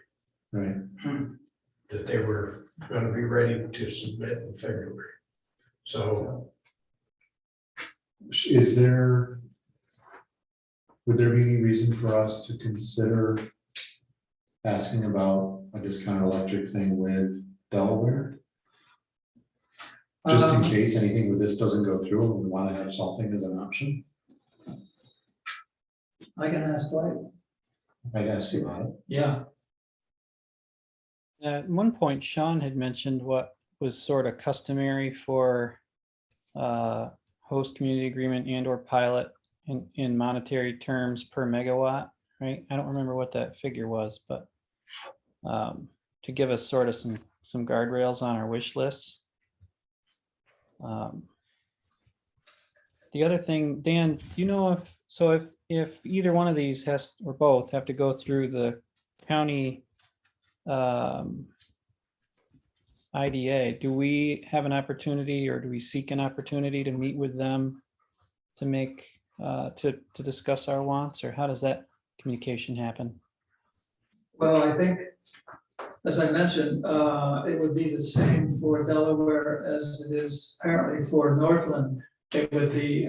Right. that they were going to be ready to submit in February. So Is there, would there be any reason for us to consider asking about a discount electric thing with Delaware? Just in case anything with this doesn't go through and we want to have something as an option? I can ask Dwight. I'd ask you about it. Yeah. At one point, Sean had mentioned what was sort of customary for host community agreement and or pilot in monetary terms per megawatt, right? I don't remember what that figure was, but to give us sort of some guardrails on our wish lists. The other thing, Dan, do you know if either one of these has, or both, have to go through the county IDA, do we have an opportunity or do we seek an opportunity to meet with them to make, to discuss our wants, or how does that communication happen? Well, I think, as I mentioned, it would be the same for Delaware as it is apparently for Northland. It would be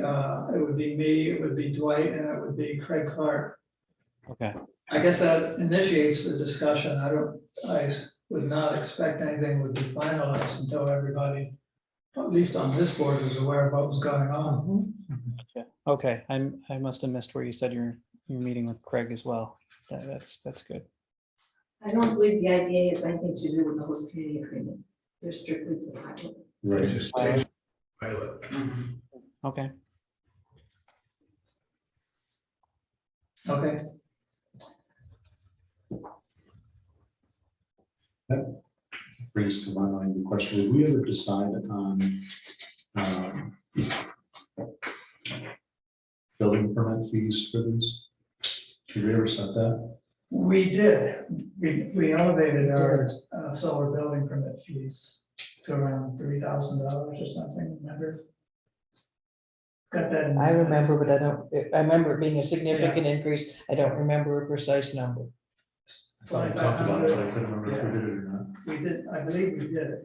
me, it would be Dwight, and it would be Craig Clark. Okay, I guess that initiates the discussion. I would not expect anything would be finalized until everybody, at least on this board, was aware of what was going on. okay, I must have missed where you said you're meeting with Craig as well. That's good. I don't believe the IDA has anything to do with the host community agreement. They're strictly for the pilot. Right. just pilot. Okay, Okay. Brings to my mind the question, did we ever decide on building permit fees for this? Did we ever set that? We did. We elevated our solar building permit fees to around $3,000 or something, remember? Got that. in I the remember, minutes. but I remember it being a significant increase. I don't remember a precise number. I thought we talked about it, but I couldn't remember if we did it or not. We did, I believe we did it.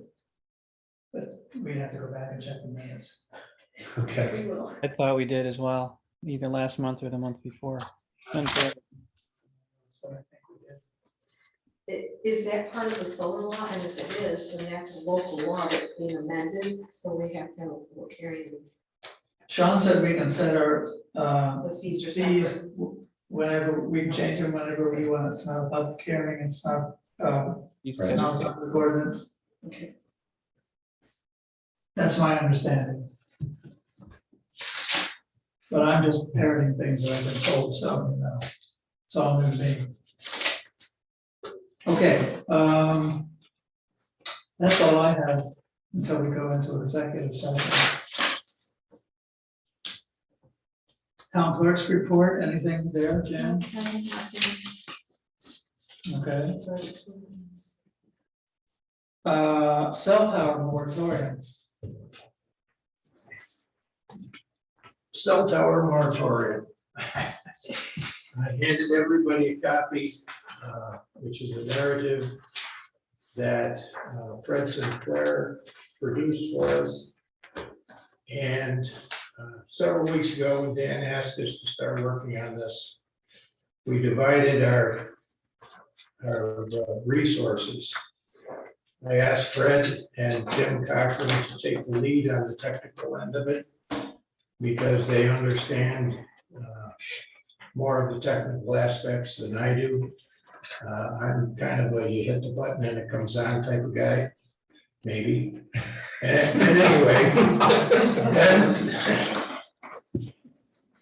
But we have to go back and check the minutes. Okay. We will. I thought we did as well, either last month or the month before. So I think we did. Is that part of the solar law? And if it is, then that's a local law that's being amended, so we have to have a public hearing. Sean said we can set our, The fees are separate. fees whenever, we can change them whenever we want. It's not a public hearing, it's not, You it's said- not a public ordinance. Okay. That's my understanding. But I'm just parroting things that I've been told, so, you know, it's all new to me. Okay, that's all I have until we go into executive session. Town clerk's report, anything there, Jan? Okay. Cell tower moratorium. Cell tower moratorium. I handed everybody a copy, which is a narrative that Fred Sinclair produced for us. And several weeks ago, when Dan asked us to start working on this, we divided our resources. I asked Fred and Tim Cochran to take the lead on the technical end of it, because they understand more of the technical aspects than I do. I'm kind of a you hit the button and it comes on type of guy, maybe. And anyway,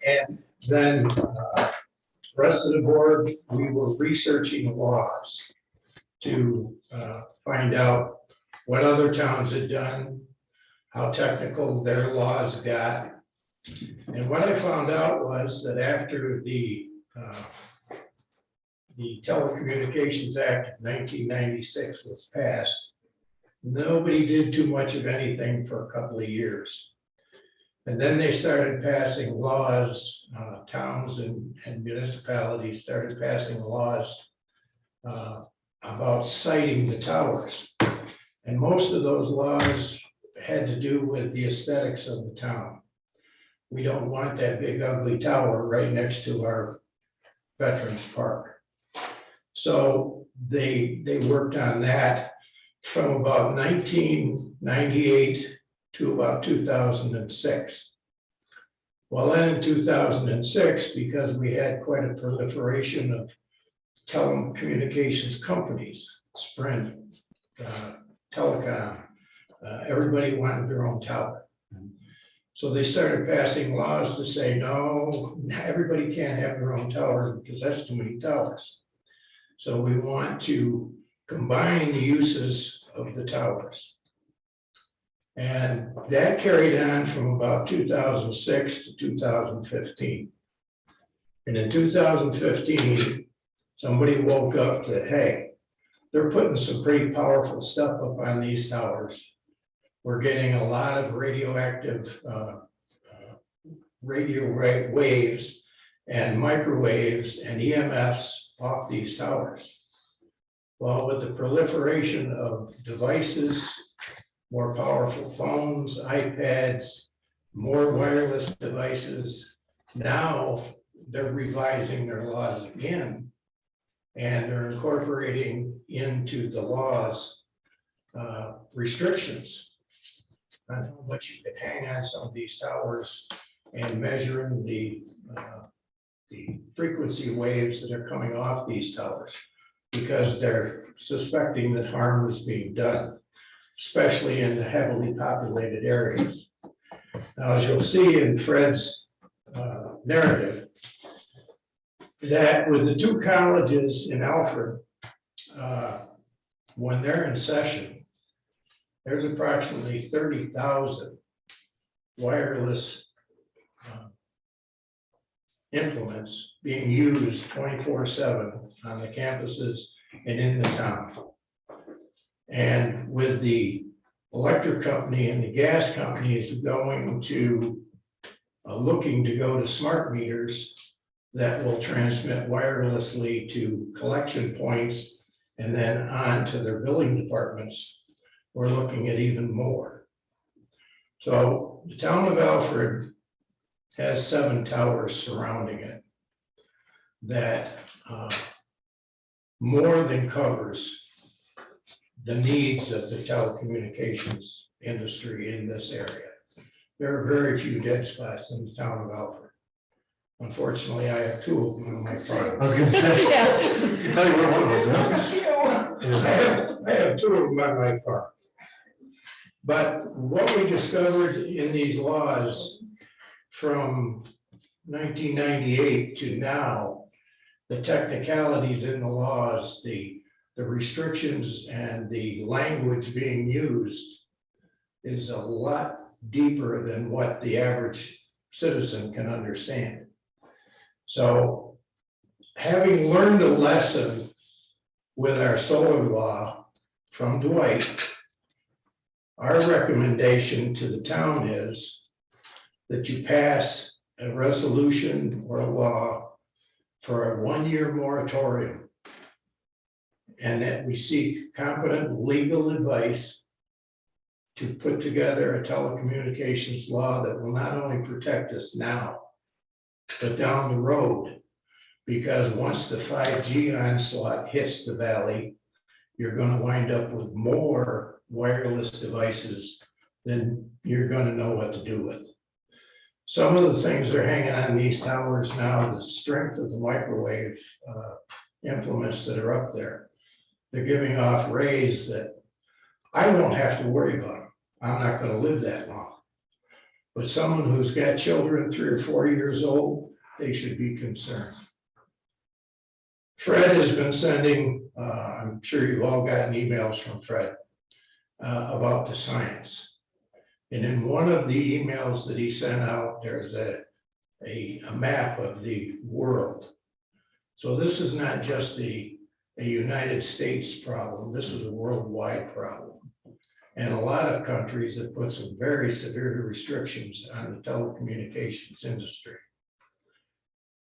and then rest of the board, we were researching laws to find out what other towns had done, how technical their laws got. And what I found out was that after the Telecommunications Act of 1996 was passed, nobody did too much of anything for a couple of years. And then they started passing laws, towns and municipalities started passing laws about siting the towers. And most of those laws had to do with the aesthetics of the town. We don't want that big ugly tower right next to our Veterans Park. So they worked on that from about 1998 to about 2006. Well, then in 2006, because we had quite a proliferation of telecommunications companies, Sprint, Telecom, everybody wanted their own tower. So they started passing laws to say, no, everybody can't have their own towers because that's too many towers. So we want to combine the uses of the towers. And that carried on from about 2006 to 2015. And in 2015, somebody woke up that, hey, they're putting some pretty powerful stuff up on these towers. We're getting a lot of radioactive radio waves and microwaves and EMFs off these towers. Well, with the proliferation of devices, more powerful phones, iPads, more wireless devices, now they're revising their laws again. And they're incorporating into the laws restrictions on how much you can hang on some of these towers and measuring the frequency waves that are coming off these towers, because they're suspecting that harm is being done, especially in the heavily populated areas. Now, as you'll see in Fred's narrative, that with the two colleges in Alfred, when they're in session, there's approximately 30,000 wireless implements being used 24/7 on the campuses and in the town. And with the electric company and the gas companies going to, looking to go to smart meters that will transmit wirelessly to collection points and then on to their billing departments, we're looking at even more. So the town of Alfred has 7 towers surrounding it that more than covers the needs of the telecommunications industry in this area. There are very few dead spots in the town of Alfred. Unfortunately, I have two of them on my farm. I was gonna say, I can tell you where one of those is. I have two of them on my farm. But what we discovered in these laws from 1998 to now, the technicalities in the laws, the restrictions and the language being used is a lot deeper than what the average citizen can understand. So having learned a lesson with our solar law from Dwight, our recommendation to the town is that you pass a resolution or a law for a one-year moratorium, and that we seek competent legal advice to put together a telecommunications law that will not only protect us now, but down the road. Because once the 5G onslaught hits the valley, you're going to wind up with more wireless devices than you're going to know what to do with. Some of the things that are hanging on these towers now, the strength of the microwave implements that are up there, they're giving off rays that I won't have to worry about. I'm not going to live that long. But someone who's got children 3 or 4 years old, they should be concerned. Fred has been sending, I'm sure you've all gotten emails from Fred about the science. And in one of the emails that he sent out, there's a map of the world. So this is not just a United States problem, this is a worldwide problem. And a lot of countries have put some very severe restrictions on the telecommunications industry.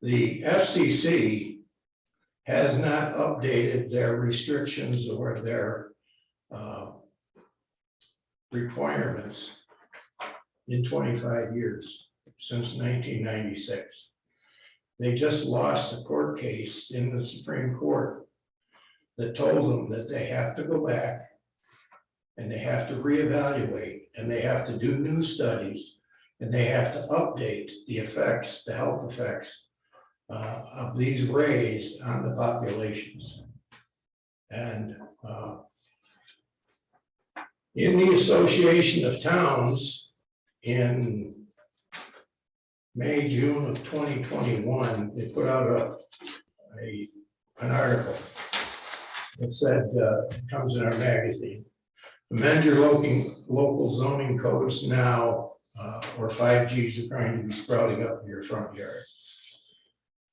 The FCC has not updated their restrictions or their requirements in 25 years, since 1996. They just lost a court case in the Supreme Court that told them that they have to go back and they have to reevaluate and they have to do new studies and they have to update the effects, the health effects of these rays on the populations. And in the Association of Towns in May, June of 2021, they put out an article. It said, it comes in our magazine, amend your local zoning codes now, or 5Gs are going to be sprouting up in your front yard.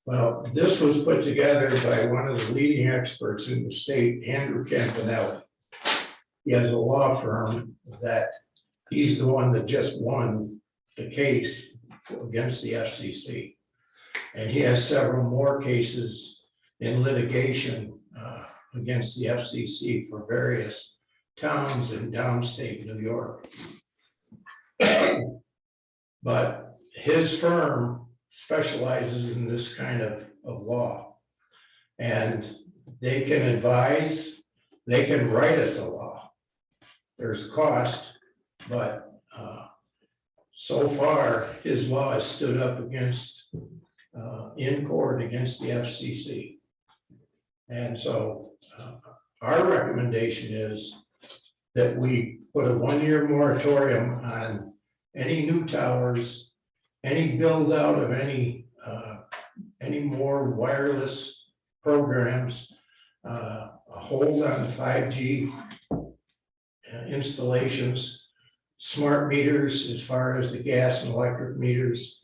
Well, this was put together by one of the leading experts in the state, Andrew Campanelli. He has a law firm that he's the one that just won the case against the FCC. And he has several more cases in litigation against the FCC for various towns in downstate New York. But his firm specializes in this kind of law. And they can advise, they can write us a law. There's a cost, but so far, his law has stood up against, in court against the FCC. And so our recommendation is that we put a one-year moratorium on any new towers, any build out of any more wireless programs, a hold on the 5G installations, smart meters as far as the gas and electric meters,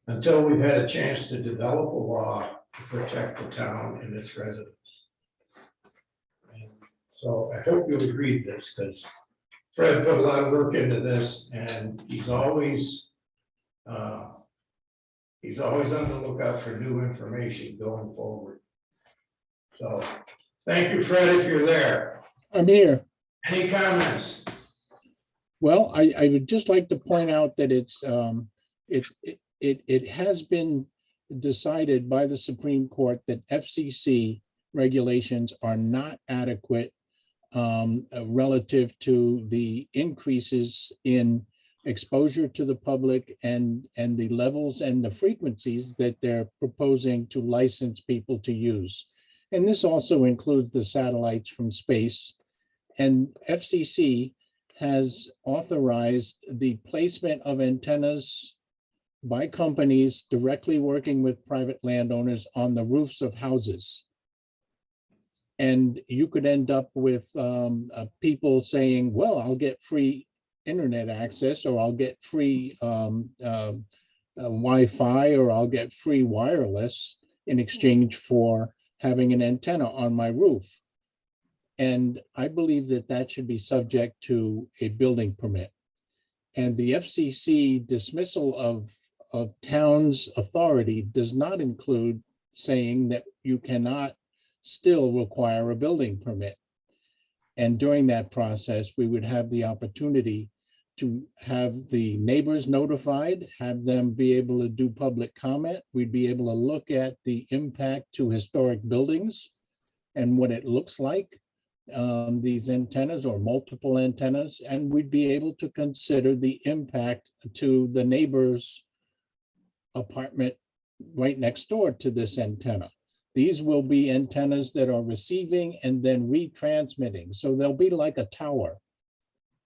until we've had a chance to develop a law to protect the town and its residents. And so I hope you'll read this, because Fred put a lot of work into this, and he's always on the lookout for new information going forward. So thank you, Fred, if you're there. I'm here. Any comments? Well, I would just like to point out that it has been decided by the Supreme Court that FCC regulations are not adequate relative to the increases in exposure to the public and the levels and the frequencies that they're proposing to license people to use. And this also includes the satellites from space. And FCC has authorized the placement of antennas by companies directly working with private landowners on the roofs of houses. And you could end up with people saying, well, I'll get free internet access, or I'll get free Wi-Fi, or I'll get free wireless in exchange for having an antenna on my roof. And I believe that that should be subject to a building permit. And the FCC dismissal of town's authority does not include saying that you cannot still require a building permit. And during that process, we would have the opportunity to have the neighbors notified, have them be able to do public comment. We'd be able to look at the impact to historic buildings and what it looks like, these antennas or multiple antennas, and we'd be able to consider the impact to the neighbor's apartment right next door to this antenna. These will be antennas that are receiving and then retransmitting. So they'll be like a tower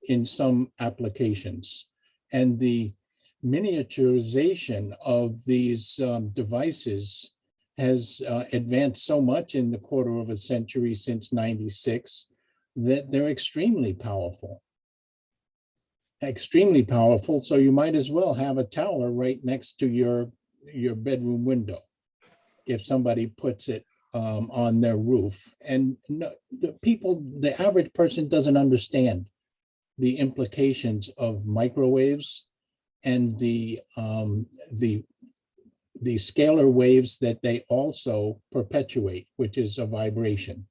in some applications. And the miniaturization of these devices has advanced so much in the quarter of a century since '96 that they're extremely powerful. Extremely powerful. So you might as well have a tower right next to your bedroom window if somebody puts it on their roof. And no, the average person doesn't understand the implications of microwaves and the scalar waves that they also perpetuate, which is a vibration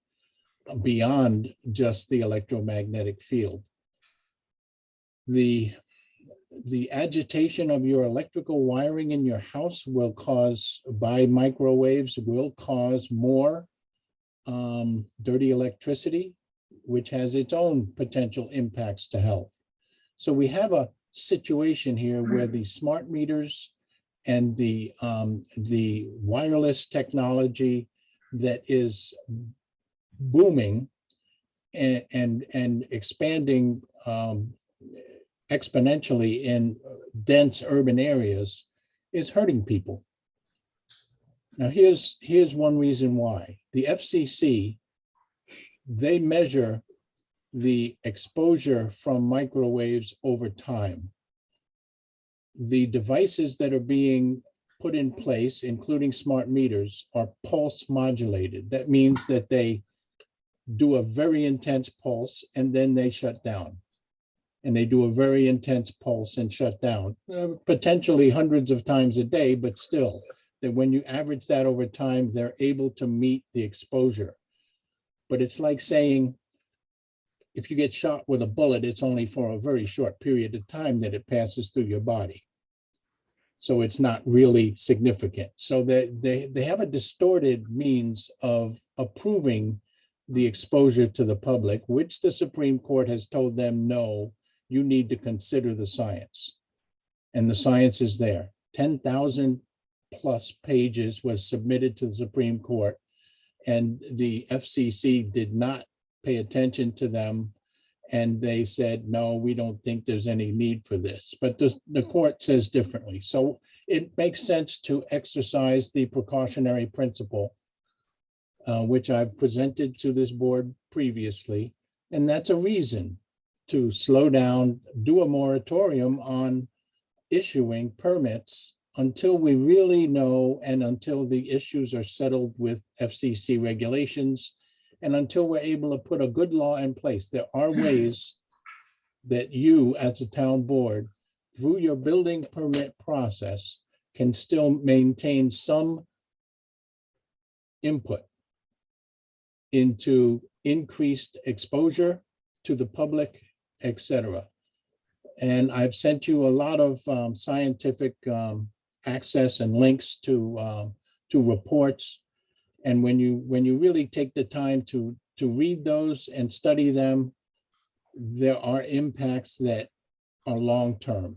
beyond just the electromagnetic field. The agitation of your electrical wiring in your house will cause, by microwaves, will cause more dirty electricity, which has its own potential impacts to health. So we have a situation here where the smart meters and the wireless technology that is booming and expanding exponentially in dense urban areas is hurting people. Now, here's one reason why. The FCC, they measure the exposure from microwaves over time. The devices that are being put in place, including smart meters, are pulse modulated. That means that they do a very intense pulse and then they shut down. And they do a very intense pulse and shut down, potentially hundreds of times a day, but still, that when you average that over time, they're able to meet the exposure. But it's like saying, if you get shot with a bullet, it's only for a very short period of time that it passes through your body. So it's not really significant. So they have a distorted means of approving the exposure to the public, which the Supreme Court has told them, no, you need to consider the science. And the science is there. 10,000 plus pages was submitted to the Supreme Court, and the FCC did not pay attention to them. And they said, no, we don't think there's any need for this. But the court says differently. So it makes sense to exercise the precautionary principle, which I've presented to this board previously. And that's a reason to slow down, do a moratorium on issuing permits until we really know, and until the issues are settled with FCC regulations, and until we're able to put a good law in place. There are ways that you, as a town board, through your building permit process, can still maintain some input into increased exposure to the public, etc. And I've sent you a lot of scientific access and links to reports. And when you really take the time to to read those and study them, there are impacts that are long-term.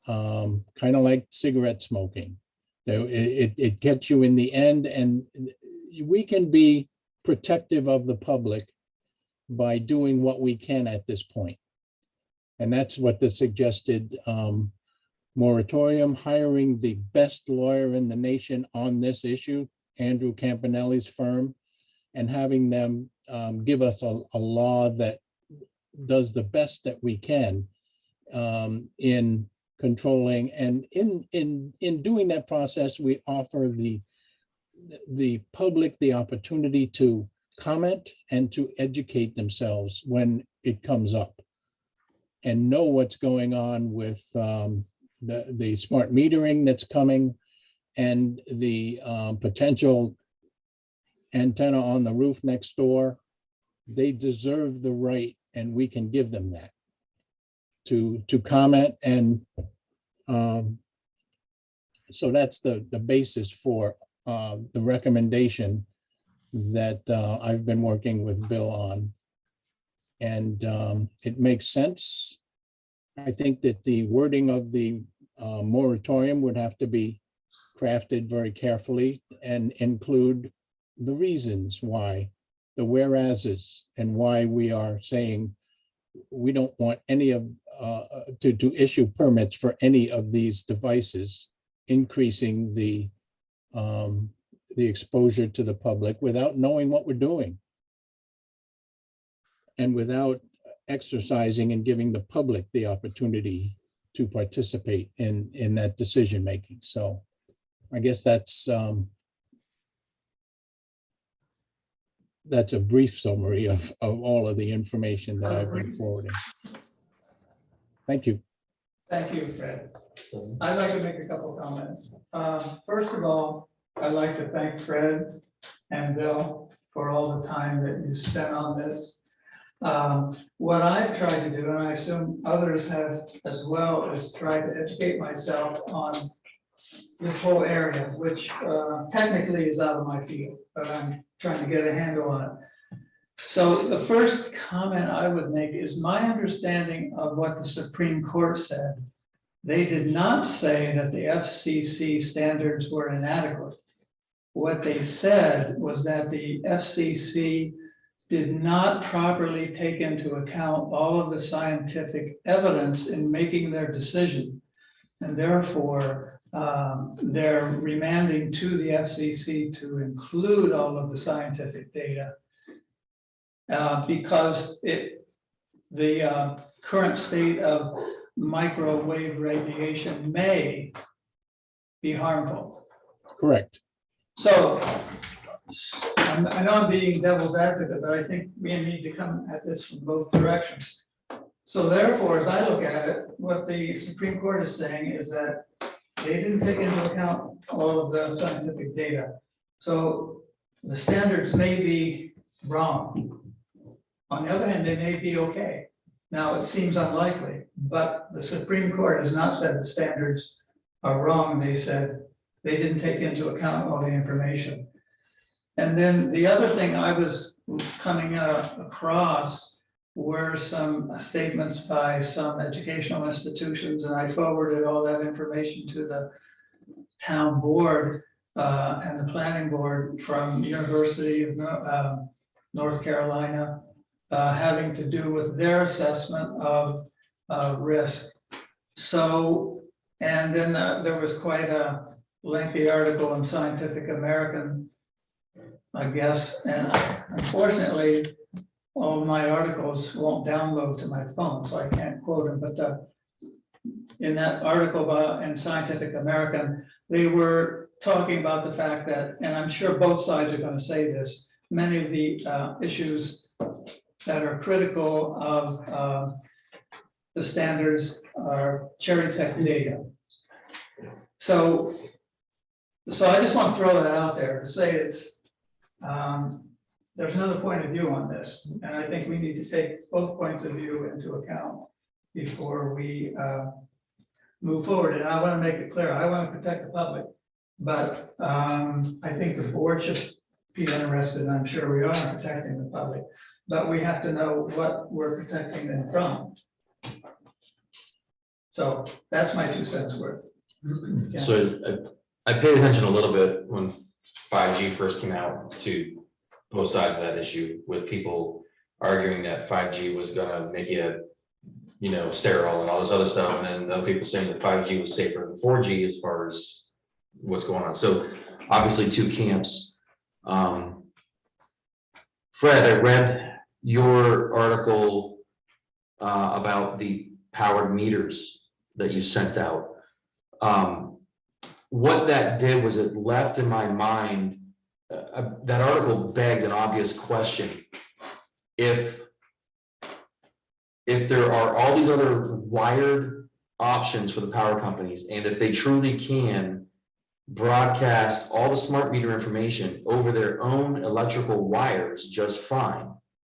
Kind of like cigarette smoking. It gets you in the end, and we can be protective of the public by doing what we can at this point. And that's what the suggested moratorium, hiring the best lawyer in the nation on this issue, Andrew Campanelli's firm, and having them give us a law that does the best that we can in controlling, and in doing that process, we offer the public the opportunity to comment and to educate themselves when it comes up and know what's going on with the smart metering that's coming and the potential antenna on the roof next door. They deserve the right, and we can give them that to comment. And so that's the basis for the recommendation that I've been working with Bill on. And it makes sense. I think that the wording of the moratorium would have to be crafted very carefully and include the reasons why, the whereases, and why we are saying we don't want any of to issue permits for any of these devices, increasing the exposure to the public without knowing what we're doing, and without exercising and giving the public the opportunity to participate in that decision making. So I guess that's a brief summary of all of the information that I've been forwarding. Thank you. Thank you, Fred. So, I'd like to make a couple comments. First of all, I'd like to thank Fred and Bill for all the time that you spent on this. What I've tried to do, and I assume others have as well, is try to educate myself on this whole area, which technically is out of my field, but I'm trying to get a handle on it. So the first comment I would make is my understanding of what the Supreme Court said. They did not say that the FCC standards were inadequate. What they said was that the FCC did not properly take into account all of the scientific evidence in making their decision. And therefore, they're remanding to the FCC to include all of the scientific data because the current state of microwave radiation may be harmful. Correct. So I know I'm being devil's advocate, but I think we need to come at this from both directions. So therefore, as I look at it, what the Supreme Court is saying is that they didn't take into account all of the scientific data. So the standards may be wrong. On the other hand, they may be okay. Now, it seems unlikely, but the Supreme Court has not said the standards are wrong. They said they didn't take into account all the information. And then the other thing I was coming across were some statements by some educational institutions, and I forwarded all that information to the town board and the planning board from University of North Carolina, having to do with their assessment of risk. So, and then there was quite a lengthy article in Scientific American, I guess, and unfortunately, all my articles won't download to my phone, so I can't quote them, but in that article in Scientific American, they were talking about the fact that, and I'm sure both sides are going to say this, many of the issues that are critical of the standards are cherry tech data. So I just want to throw that out there to say it's, there's another point of view on this, and I think we need to take both points of view into account before we move forward. And I want to make it clear, I want to protect the public, but I think the board should be interested, and I'm sure we are, in protecting the public, but we have to know what we're protecting them from. So that's my 2 cents worth. Yeah. So I paid attention a little bit when 5G first came out to both sides of that issue, with people arguing that 5G was gonna make you, sterile and all this other stuff, and then other people saying that 5G was safer than 4G as far as what's going on. So obviously 2 camps. Fred, I read your article about the powered meters that you sent out. What that did was it left in my mind, that article begged an obvious question. If there are all these other wired options for the power companies, and if they truly can broadcast all the smart meter information over their own electrical wires just fine,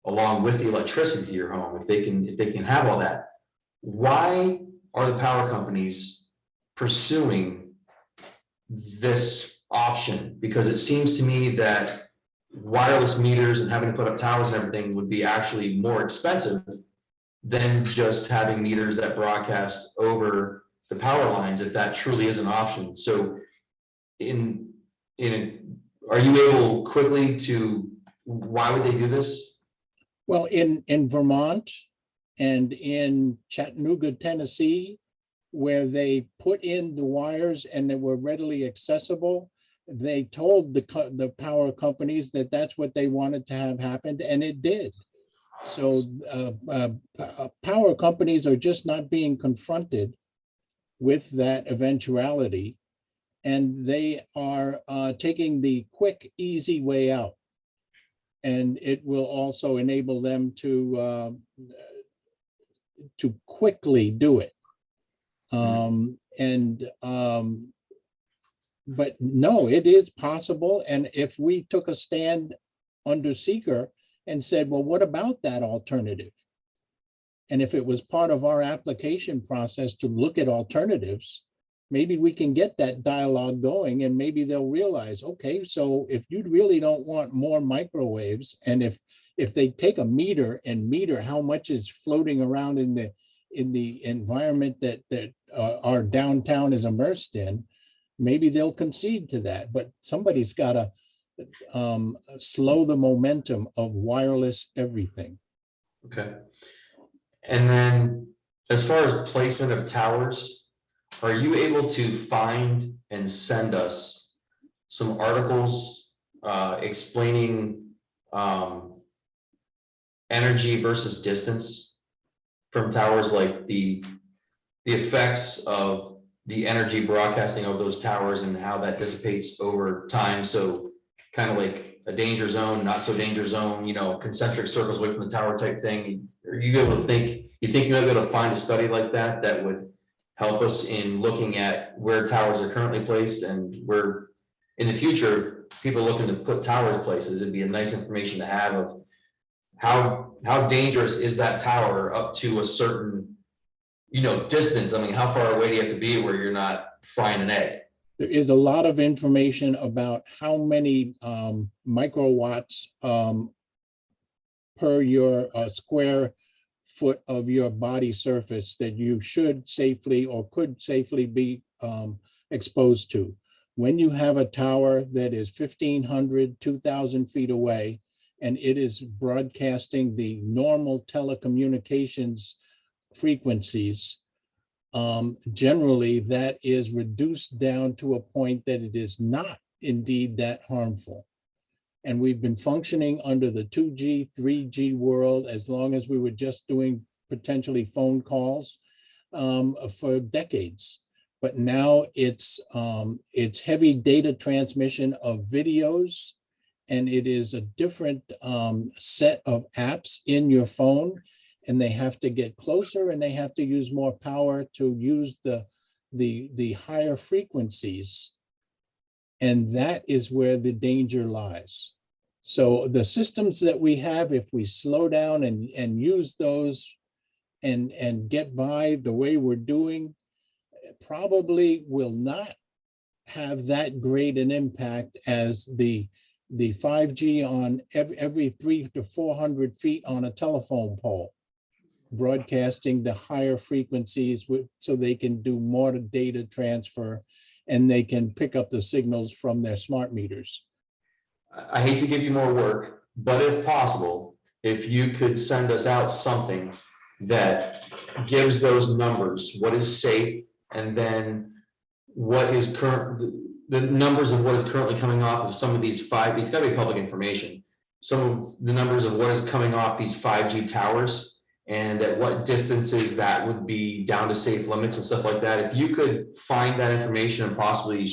along with the electricity to your home, if they can have all that, why are the power companies pursuing this option? Because it seems to me that wireless meters and having to put up towers and everything would be actually more expensive than just having meters that broadcast over the power lines, if that truly is an option. So are you able quickly to, why would they do this? Well, in Vermont and in Chattanooga, Tennessee, where they put in the wires and they were readily accessible, they told the power companies that that's what they wanted to have happened, and it did. So power companies are just not being confronted with that eventuality, and they are taking the quick, easy way out. And it will also enable them to quickly do it. But no, it is possible. And if we took a stand under seeker and said, well, what about that alternative? And if it was part of our application process to look at alternatives, maybe we can get that dialogue going, and maybe they'll realize, okay, so if you really don't want more microwaves, and if they take a meter and meter how much is floating around in the environment that our downtown is immersed in, maybe they'll concede to that. But somebody's got to slow the momentum of wireless everything. Okay. And then as far as placement of towers, are you able to find and send us some articles explaining energy versus distance from towers, like the effects of the energy broadcasting of those towers and how that dissipates over time? So kind of like a danger zone, not so danger zone, concentric circles away from the tower type thing. Are you able to think you might be able to find a study like that would help us in looking at where towers are currently placed, and where in the future people looking to put towers places? It'd be a nice information to have of how dangerous is that tower up to a certain distance. I mean, how far away do you have to be where you're not frying an egg? There is a lot of information about how many microwatts per your square foot of your body surface that you should safely or could safely be exposed to. When you have a tower that is 1,500, 2,000 feet away, and it is broadcasting the normal telecommunications frequencies, generally that is reduced down to a point that it is not indeed that harmful. And we've been functioning under the 2G, 3G world as long as we were just doing potentially phone calls for decades. But now it's heavy data transmission of videos, and it is a different set of apps in your phone, and they have to get closer, and they have to use more power to use the higher frequencies. And that is where the danger lies. So the systems that we have, if we slow down and use those and get by the way we're doing, probably will not have that great an impact as the the 5G on every 300 to 400 feet on a telephone pole, broadcasting the higher frequencies so they can do more data transfer and they can pick up the signals from their smart meters. I hate to give you more work, but if possible, if you could send us out something that gives those numbers, what is safe, and then what is current, the numbers of what is currently coming off of some of these it's gotta be public information. Some of the numbers of what is coming off these 5G towers and at what distances that would be down to safe limits and stuff like that. If you could find that information and possibly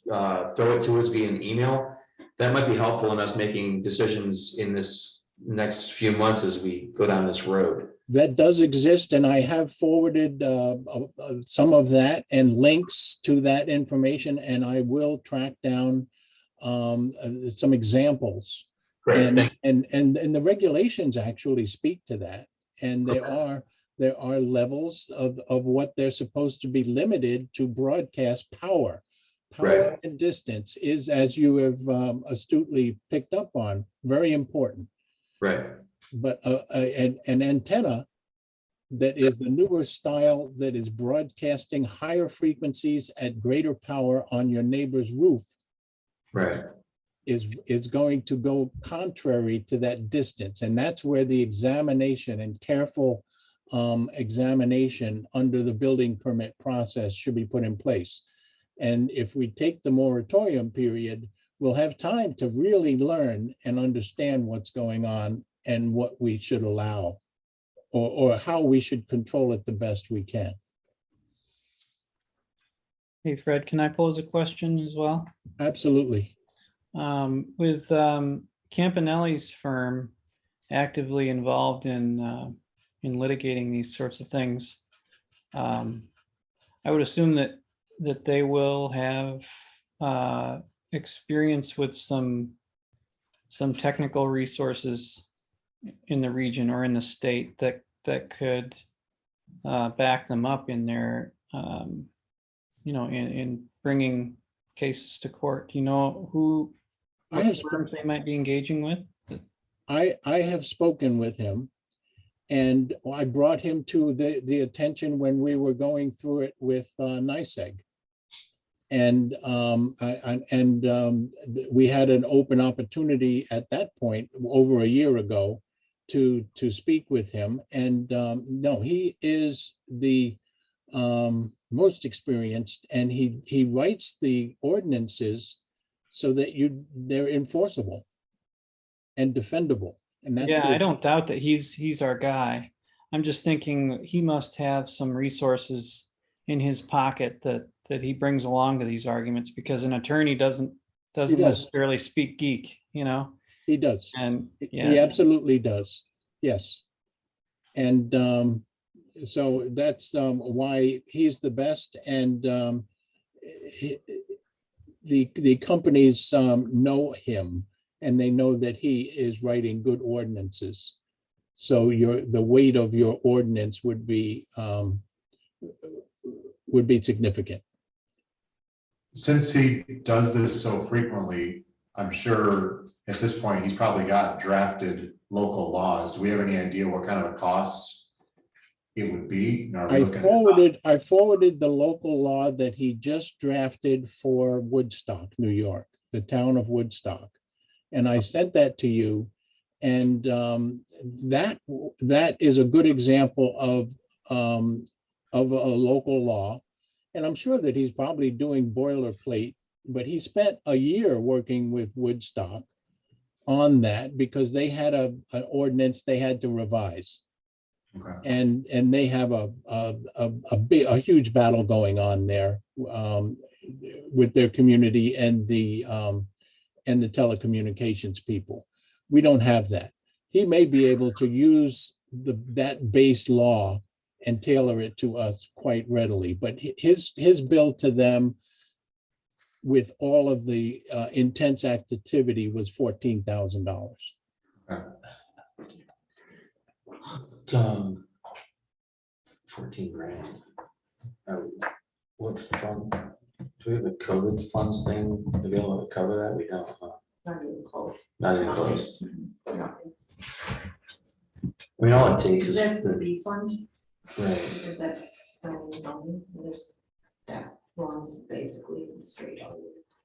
throw it to us via an email, that might be helpful in us making decisions in this next few months as we go down this road. That does exist, and I have forwarded some of that and links to that information, and I will track down some examples. Great. And the regulations actually speak to that. And there are levels of what they're supposed to be limited to broadcast power. Power and distance is, as you have astutely picked up on, very important. Right. But an antenna that is the newer style that is broadcasting higher frequencies at greater power on your neighbor's roof, right, is going to go contrary to that distance. And that's where the examination and careful examination under the building permit process should be put in place. And if we take the moratorium period, we'll have time to really learn and understand what's going on and what we should allow, or how we should control it the best we can. Hey, Fred, can I pose a question as well? Absolutely. With Campanelli's firm actively involved in litigating these sorts of things, I would assume that they will have experience with some technical resources in the region or in the state that could back them up in their in bringing cases to court. Do you know what firms they might be engaging with? I have spoken with him, and I brought him to the attention when we were going through it with NYSEG. And we had an open opportunity at that point over a year ago to speak with him. And no, he is the most experienced, and he writes the ordinances so that they're enforceable and defendable. And that's I don't doubt that he's our guy. I'm just thinking he must have some resources in his pocket that he brings along to these arguments, because an attorney doesn't necessarily speak geek, He does. And he absolutely does. Yes. And so that's why he's the best. And the companies know him, and they know that he is writing good ordinances. So the weight of your ordinance would be significant. Since he does this so frequently, I'm sure at this point, he's probably got drafted local laws. Do we have any idea what kind of a cost it would be? I forwarded the local law that he just drafted for Woodstock, New York, the town of Woodstock. And I sent that to you. And that is a good example of a local law. And I'm sure that he's probably doing boilerplate, but he spent a year working with Woodstock on that because they had an ordinance they had to revise. Okay. And they have a huge battle going on there with their community and the telecommunications people. We don't have that. He may be able to use that base law and tailor it to us quite readily, but his bill to them with all of the intense activity was $14,000. 14 grand. What fund? Do we have the COVID funds thing to be able to cover that? We don't. Not even close. Not even close. Nothing. I mean, all it takes Because is. that's the B fund, Right. because that's planning and zoning, and there's, that runs basically straight out.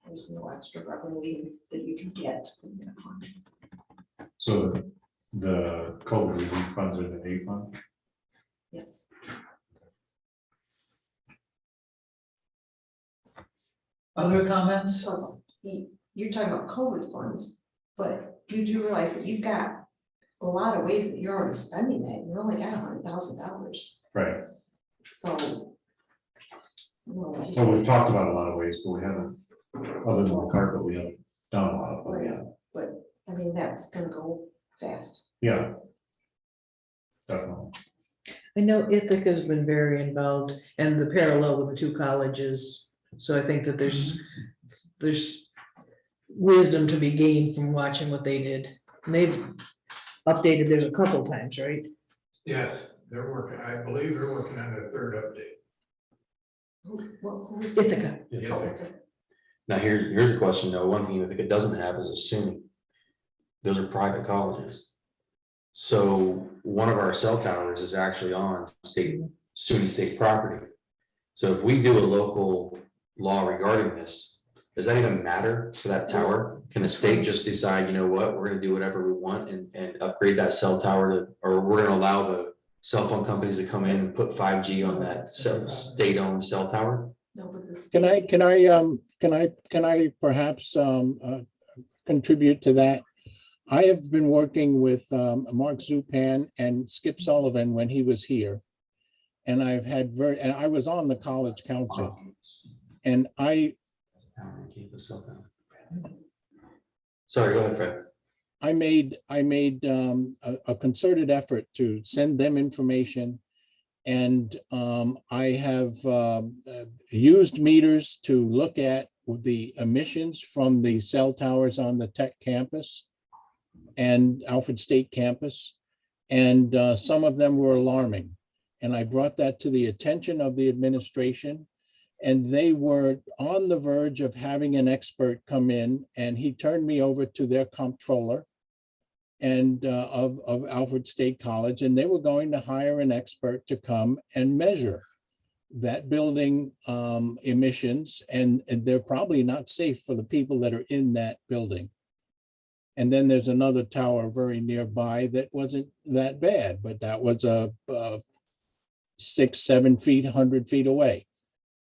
There's no extra revenue that you can get from that fund. So the COVID relief funds are the A fund? Yes. Other comments? Plus, you're talking about COVID funds, but you do realize that you've got a lot of ways that you're already spending that. You only got $100,000. Right. So. you know, Well, we've talked about a lot of ways, but we haven't, other than the carpet, we haven't done a lot of them yet. But, I mean, that's gonna go fast. Yeah. Definitely. I know Ithaca's been very involved and the parallel with the two colleges. So I think that there's wisdom to be gained from watching what they did. And they've updated theirs a couple times, right? Yes, they're working, I believe they're working on a third update. Who's Ithaca. Ithaca. Now, here's the question, though. One thing that it doesn't have is a SUNY. Those are private colleges. So one of our cell towers is actually on SUNY state property. So if we do a local law regarding this, does that even matter for that tower? Can the state just decide, you know what, we're gonna do whatever we want and upgrade that cell tower to, or we're gonna allow the cell phone companies to come in and put 5G on that state-owned cell tower? No, but this. Can I perhaps contribute to that? I have been working with Mark Zupan and Skip Sullivan when he was here. And and I was on the college council. And Sorry, go ahead, Fred. I made a concerted effort to send them information. And I have used meters to look at the emissions from the cell towers on the Tech campus and Alfred State campus. And some of them were alarming. And I brought that to the attention of the administration. And they were on the verge of having an expert come in, and he turned me over to their comptroller and of Alfred State College, and they were going to hire an expert to come and measure that building emissions, and they're probably not safe for the people that are in that building. And then there's another tower very nearby that wasn't that bad, but that was 6, 7 feet, 100 feet away.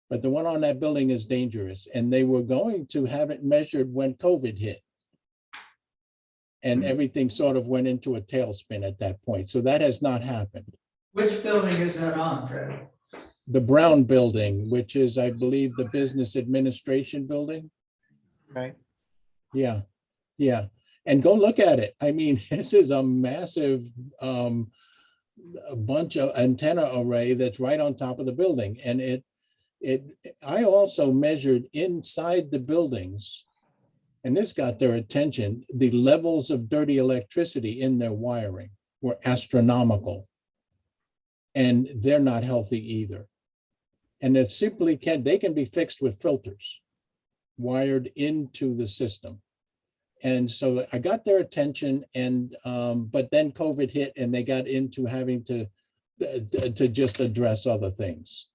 But the one on that building is dangerous, and they were going to have it measured when COVID hit. And everything sort of went into a tailspin at that point. So that has not happened. Which building is that on, Fred? The Brown Building, which is, I believe, the Business Administration Building. Right. Yeah, yeah. And go look at it. I mean, this is a massive a bunch of antenna array that's right on top of the building. And I also measured inside the buildings, and this got their attention, the levels of dirty electricity in their wiring were astronomical. And they're not healthy either. And it simply they can be fixed with filters wired into the system. And so I got their attention, and but then COVID hit and they got into having to just address other things.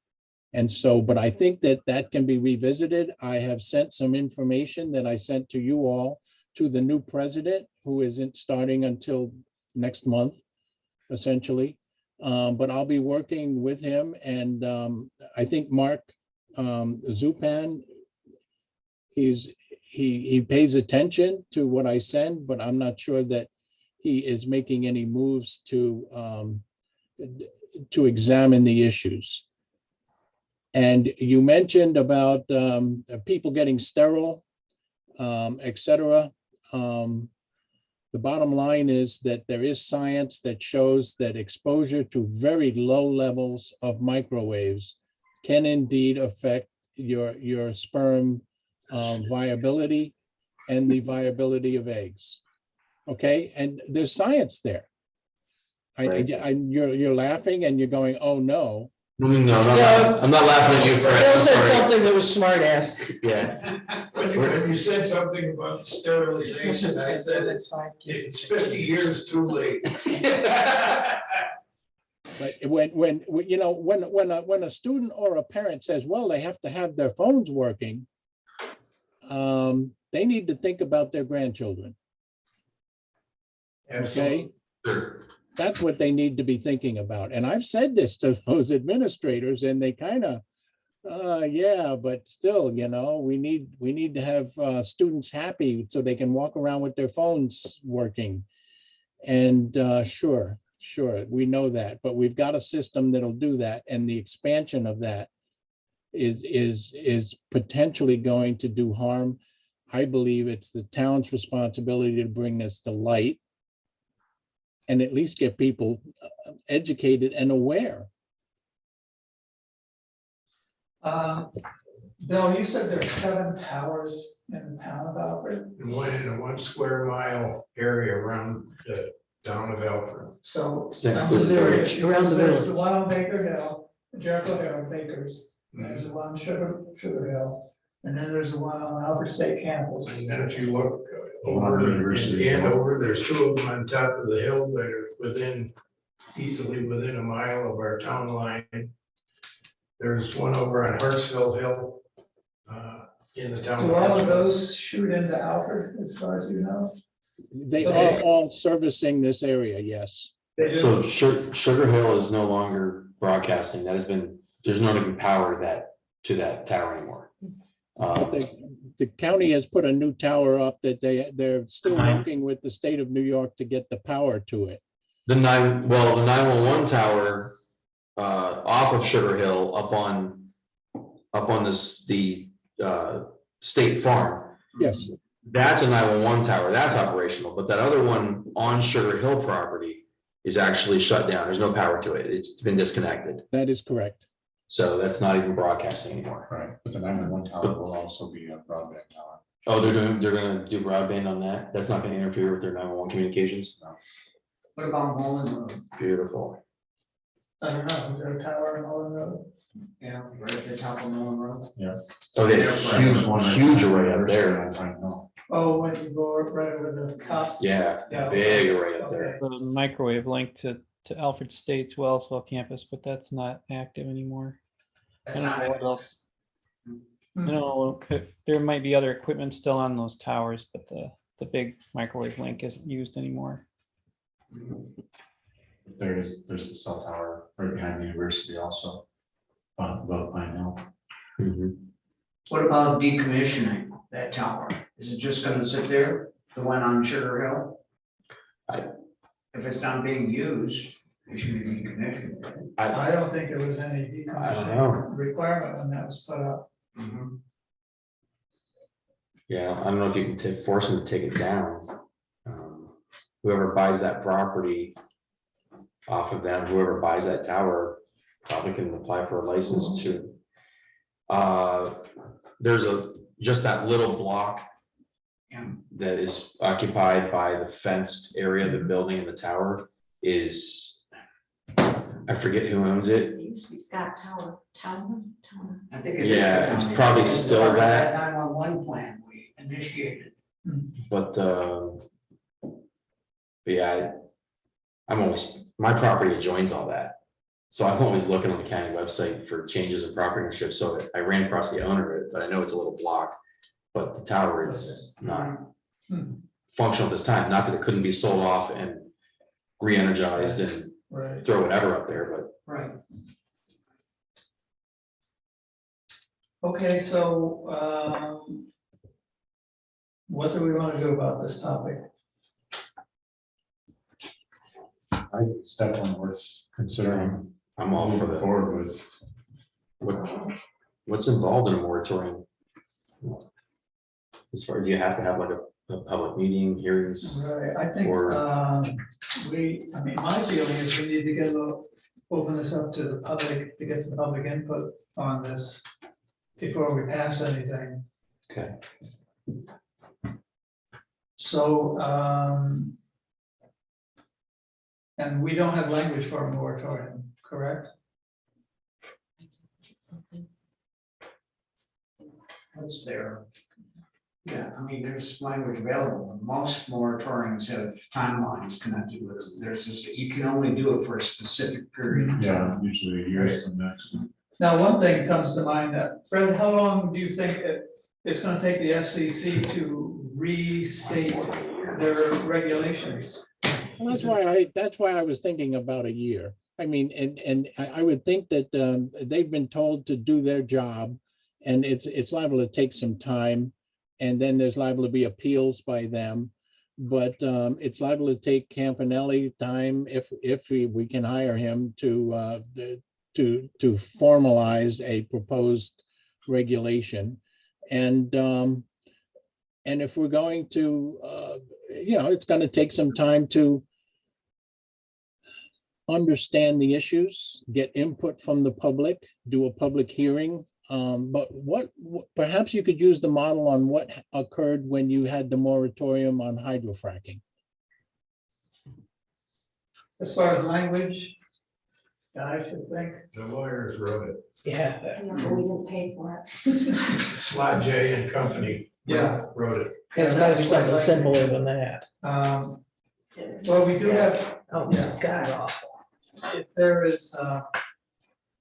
And so, but I think that can be revisited. I have sent some information that I sent to you all to the new president, who isn't starting until next month, essentially. But I'll be working with him, and I think Mark Zupan, he pays attention to what I send, but I'm not sure that he is making any moves to examine the issues. And you mentioned about people getting sterile, et cetera. The bottom line is that there is science that shows that exposure to very low levels of microwaves can indeed affect your sperm viability and the viability of eggs. Okay, and there's science there. Right. You're laughing and you're going, oh no, No, I'm not laughing at you, Fred. Bill I'm said sorry. something that was smart ass. Yeah, When you said something about sterilization, I said it's 50 years too late. But when, you know, when a student or a parent says, well, they have to have their phones working, they need to think about their grandchildren. Okay, sure. that's what they need to be thinking about. And I've said this to those administrators and they kind of, yeah, but still, you know, we need to have students happy so they can walk around with their phones working. And sure, we know that, but we've got a system that'll do that. And the expansion of that is potentially going to do harm. I believe it's the town's responsibility to bring this to light and at least get people educated and aware. Bill, you said there are 7 towers in the town of Alfred. And went in a 1 square mile area around the town of Alfred. So. St. I'm Louis curious, Village. Around the there's village. the one on Baker Hill, Jericho Hill, Baker's. There's the one Sugar Hill, and then there's the one on Alfred State Campus. And then if you look Along over University and Hill. over, there's 2 of them on top of the hill that are easily within a mile of our town line. There's one over on Hartsville Hill in the town. Do all of those shoot into Alfred, as far as you know? They are all servicing this area, yes. They do? So Sugar Hill is no longer broadcasting. That has been, there's not even power to that tower anymore. But the county has put a new tower up that they're still working with the state of New York to get the power to it. The 911 tower off of Sugar Hill up on the State Farm. Yes, That's a 911 tower. That's operational, but that other one on Sugar Hill property is actually shut down. There's no power to it. It's been disconnected. that is correct. So that's not even broadcasting anymore. Right, but the 911 tower will also be a broadband tower. Oh, they're gonna do broadband on that? That's not gonna interfere with their 911 communications? What about Mullen Road? Beautiful. I don't know, is there a tower in Mullen Road? Yeah, right at the top of Mullen Road. Oh, they have huge array up there. I know. Oh, when you go right over the top. Yeah, Yeah. big array up there. Okay. The microwave link to Alfred State's Wellsville campus, but that's not active anymore. I That's don't know not, what else. Hmm. I don't know if there might be other equipment still on those towers, but the big microwave link isn't used anymore. There's the cell tower right behind the university also. But I know. Mhm. what about decommissioning that tower? Is it just gonna sit there, the one on Sugar Hill? If it's not being used, it should be decommissioned. I don't think there was any I don't know. decommissioning requirement when that was put up. Mhm. Yeah, I don't know if you can force them to take it down. Whoever buys that property off of them, whoever buys that tower, probably can apply for a license to. There's just that little block Yeah. that is occupied by the fenced area of the building and the tower is, I forget who owns it. It used to be Scott Tower. I think it is. Yeah, it's probably still that. 911 plan we initiated. But yeah, my property adjoins all that. So I'm always looking on the county website for changes in property ownership. So I ran across the owner of it, but I know it's a little block. But the tower is not functional at this time. Not that it couldn't be sold off and re-energized and Right. throw whatever up there, but Right. Okay, so, what do we want to do about this topic? It's definitely worth considering. I'm all for moving that. forward with. What's involved in a moratorium? As far as, do you have to have like a public meeting, hearings? Right, I think, Or- I mean, my feeling is we need to open this up to the public, to get some public input on this before we pass anything. Okay. So, and we don't have language for a moratorium, correct? something. What's there? Yeah, I mean, there's language available. Most moratoriums have timelines connected with them. There's just, you can only do it for a specific period. of time. Yeah, usually a year's the maximum. Now, one thing comes to mind, that, Fred, how long do you think it's gonna take the FCC to restate their regulations? Well, that's why I was thinking about a year. I mean, and I would think that they've been told to do their job, and it's liable to take some time, and then there's liable to be appeals by them. But it's liable to take Campanelli time if we can hire him to formalize a proposed regulation. And if we're going to, it's going to take some time to understand the issues, get input from the public, do a public hearing. But perhaps you could use the model on what occurred when you had the moratorium on hydrofracking. As far as language, I should think. The lawyers wrote it. Yeah. Yeah, but we didn't pay for it. Slot J and Company. Yeah. Wrote it. It's gotta be something simpler than that. Well, we do have, Oh, it's god awful. if there is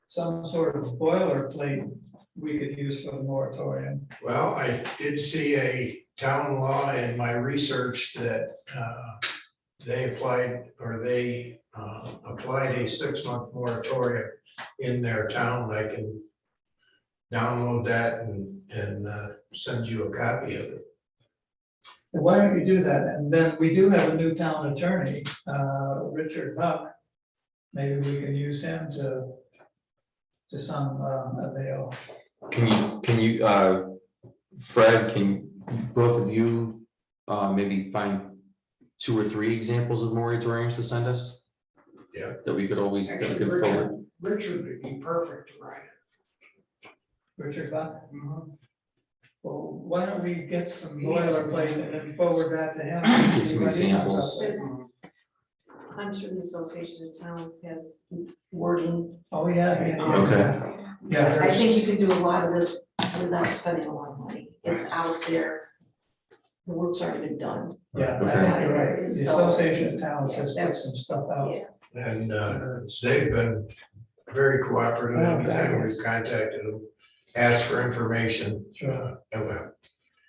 some sort of boilerplate we could use for the moratorium. Well, I did see a town law in my research that they applied a 6-month moratorium in their town. I can download that and send you a copy of it. And why don't you do that? And then we do have a new town attorney, Richard Buck. Maybe we can use him to some avail. Can you, Fred, can both of you maybe find 2 or 3 examples of moratoriums to send us? Yeah. That we could always, that we Actually, could forward. Richard would be perfect to write it. Richard Buck? Mhm. Well, why don't we get some boilerplate and then forward that to him? Get some examples. I'm sure the Association of Towns has wording. Oh, yeah. Okay. Yeah. I there's- think you can do a lot of this without spending a lot of money. It's out there. The work's already been done. Yeah, I Okay. think you're right. The Association of Towns has put some stuff out. Yeah. And they've been very cooperative. Oh, Anytime goodness. we've contacted them, asked for information. Sure.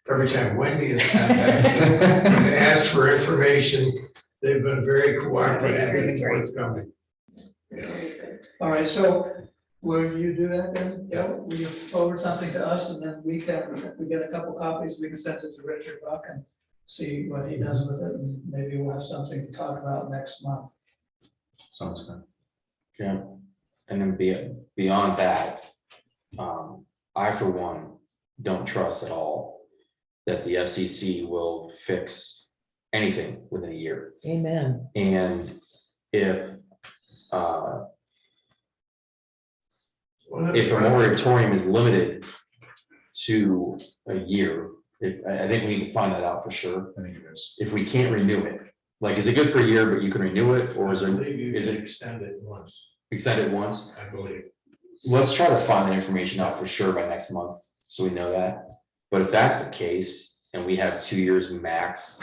Every time Wendy has contacted them and asked for information, they've been very cooperative and forthcoming. Very good. All right, so will you do that then? Yeah. Will you forward something to us and then we can, if we get a couple copies, we can send it to Richard Buck and see what he does with it, and maybe we'll have something to talk about next month. Sounds good. Yeah, and then beyond that, I for one, don't trust at all that the FCC will fix anything within a year. Amen. And if a moratorium is limited to a year, I think we need to find that out for sure. I think it is. If we can't renew it, like, is it good for a year, but you can renew it, or is I it believe you is can it- extend it once, extended once? I believe. Let's try to find that information out for sure by next month, so we know that. But if that's the case, and we have 2 years max,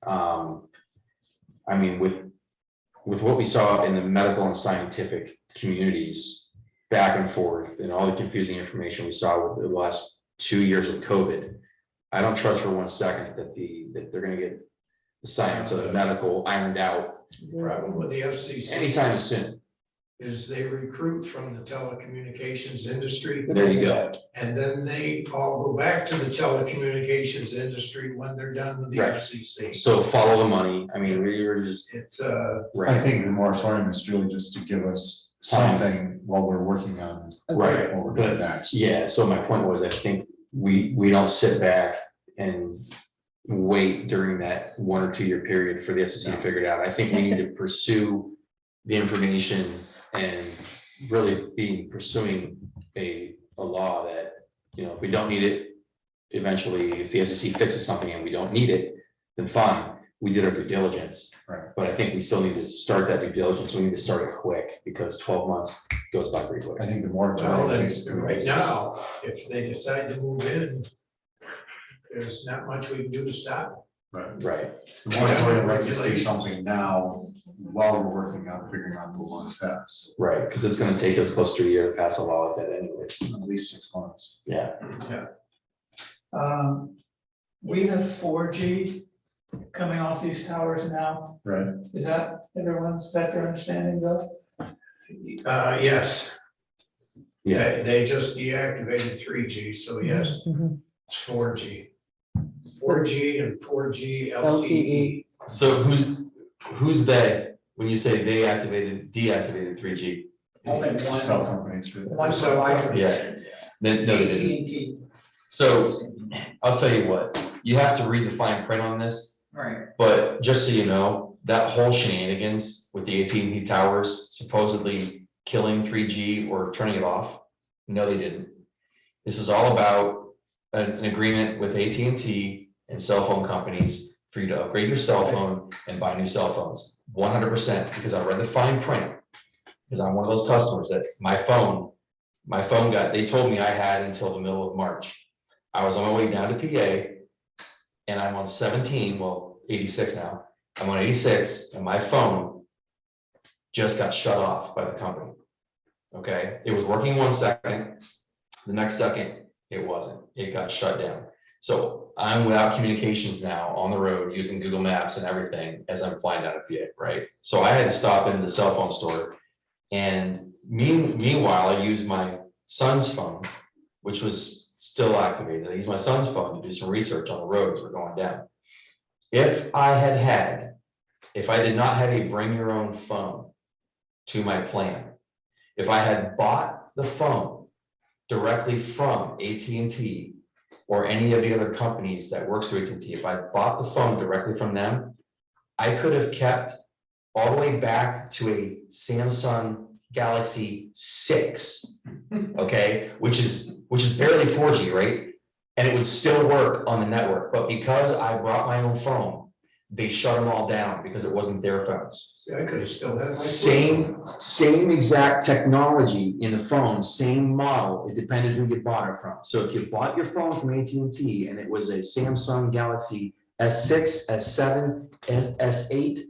I mean, with what we saw in the medical and scientific communities, back and forth, and all the confusing information we saw with the last 2 years with COVID, I don't trust for 1 second that they're gonna get the science or the medical ironed out The problem with the FCC. anytime soon. Is they recruit from the telecommunications industry. There you go. And then they all go back to the telecommunications industry when they're done with the Right. FCC. So follow the money. I mean, we're just, It's I right, think the moratorium is really just to give us something while we're working on right. what we're But doing next. yeah, so my point was, I think we don't sit back and wait during that 1 or 2 year period for the FCC to figure it out. I think we need to pursue the information and really be pursuing a law that, if we don't need it, eventually, if the FCC fixes something and we don't need it, then fine. we did our due diligence. Right. But I think we still need to start that due diligence. We need to start it quick because 12 months goes by pretty quick. I think the more. Well, then, basically, right now, if they decide to move in, there's not much we can do to stop Right. Right. The moratorium lets us do something now while we're working on figuring out the law pass, Right, because it's gonna take us close to a year to pass a law like that anyways. at least 6 months. Yeah. We have 4G coming off these towers now. Right. Is that is that your understanding, Bill? it. Yes, Yeah. they just deactivated 3G, so yes, Mhm. it's 4G. 4G and 4G LTE. LTE. So who's they? When you say they deactivated 3G? Only one, Cell companies. one provider. Yeah. Then, no, they didn't. AT&T. So I'll tell you what, you have to read the fine print on this, Right, but just so you know, that whole shenanigans with the AT&T towers supposedly killing 3G or turning it off, no, they didn't. This is all about an agreement with AT&T and cell phone companies for you to upgrade your cell phone and buy new cell phones. 100%, because I read the fine print. Because I'm one of those customers that my phone they told me I had until the middle of March. I was on my way down to PA and I'm on 17, well, 86 now. I'm on 86 and my phone just got shut off by the company. Okay, it was working 1 second. The next second, it wasn't. It got shut down. So I'm without communications now on the road using Google Maps and everything as I'm flying down to PA, right? So I had to stop in the cell phone store. And meanwhile, I used my son's phone, which was still activated. I used my son's phone to do some research on the roads we're going down. If I did not have a bring your own phone to my plan, if I had bought the phone directly from AT&T or any of the other companies that works through AT&T, if I bought the phone directly from them, I could have kept all the way back to a Samsung Galaxy 6, okay, which is barely 4G, right? And it would still work on the network, but because I brought my own phone, they shut them all down because it wasn't their phones. See, I could have still had my. Same exact technology in the phone, same model. It depended who you bought it from. So if you bought your phone from AT&T and it was a Samsung Galaxy S6, S7, S8,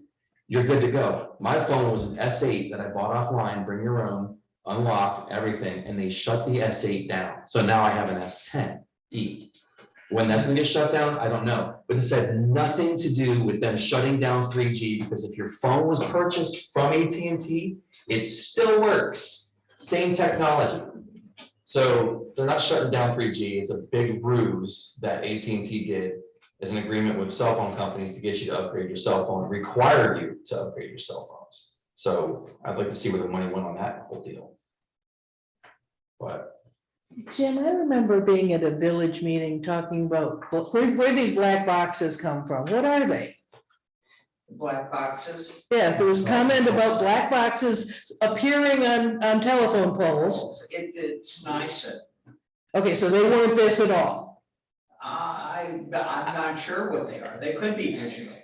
you're good to go. My phone was an S8 that I bought offline, bring your own, unlocked everything, and they shut the S8 down. So now I have an S10e. When that's gonna get shut down, I don't know. But this had nothing to do with them shutting down 3G, because if your phone was purchased from AT&T, it still works, same technology. So they're not shutting down 3G. It's a big ruse that AT&T did as an agreement with cell phone companies to get you to upgrade your cell phone, required you to upgrade your cell phones. So I'd like to see where the money went on that whole deal. But Jim, I remember being at a village meeting talking about where these black boxes come from. What are they? black boxes. Yeah, there was comment about black boxes appearing on telephone poles. It's nice. Okay, so they weren't this at all. I'm not sure what they are. They could be digital.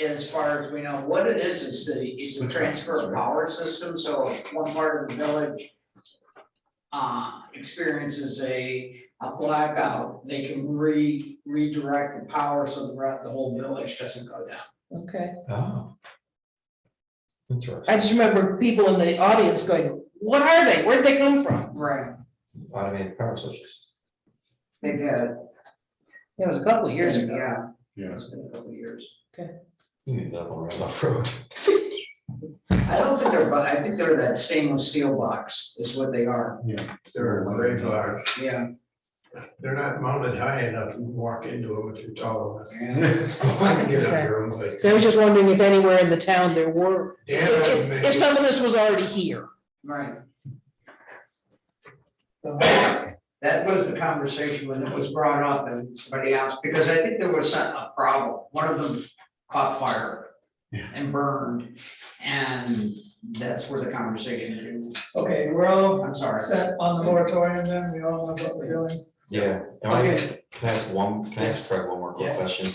As far as we know, what it is it's a transfer of power system. So if one part of the village experiences a blackout, they can redirect the power so the whole village doesn't go down. Okay. oh, I interesting. just remember people in the audience going, what are they? Where'd they come from? Right. Automated power switches. They've had. It was a couple of years ago. Yeah, Yeah. it's been a couple of years. You need that on Randolph Road. I don't think they're, but I think they're that stainless steel box is what they are. They're great cars. Yeah. They're not mounted high enough to walk into them if you're tall enough. Yeah. I can get under them, but. So I was just wondering if anywhere in the town there were, Yeah, if some of this was already here. Right. That was the conversation when it was brought up and somebody asked, because I think there was a problem. One of them caught fire and burned, and that's where the conversation is. Okay, we're all I'm sorry. set on the moratorium then, we all know what we're doing. Yeah. Can I ask Fred one more quick Yes. question?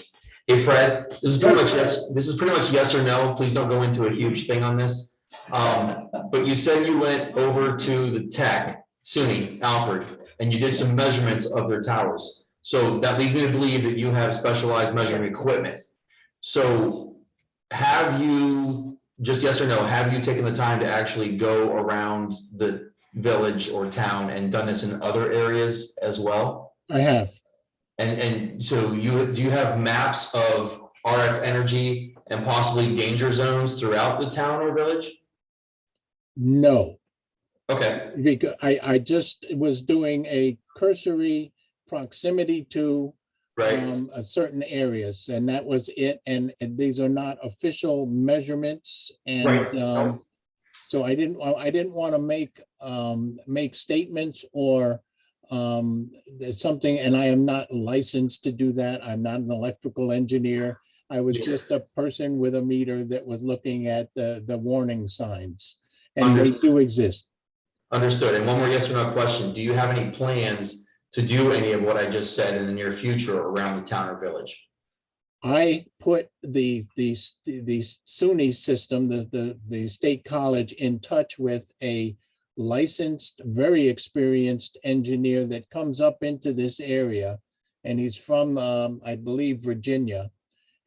Hey Fred, this is pretty much yes or no. Please don't go into a huge thing on this. But you said you went over to the tech, SUNY, Alfred, and you did some measurements of their towers. So that leads me to believe that you have specialized measuring equipment. So have you, just yes or no, have you taken the time to actually go around the village or town and done this in other areas as well? I have. And so do you have maps of RF energy and possibly danger zones throughout the town or village? No, Okay, because I just was doing a cursory proximity to right, certain areas, and that was it. And these are not official measurements. right. And so I didn't want to make statements or there's something, and I am not licensed to do that. I'm not an electrical engineer. I was just a person with a meter that was looking at the warning signs, and they do exist. Understood. And one more yes or no question. Do you have any plans to do any of what I just said in the near future around the town or village? I put the SUNY system, the state college, in touch with a licensed, very experienced engineer that comes up into this area. And he's from, I believe, Virginia.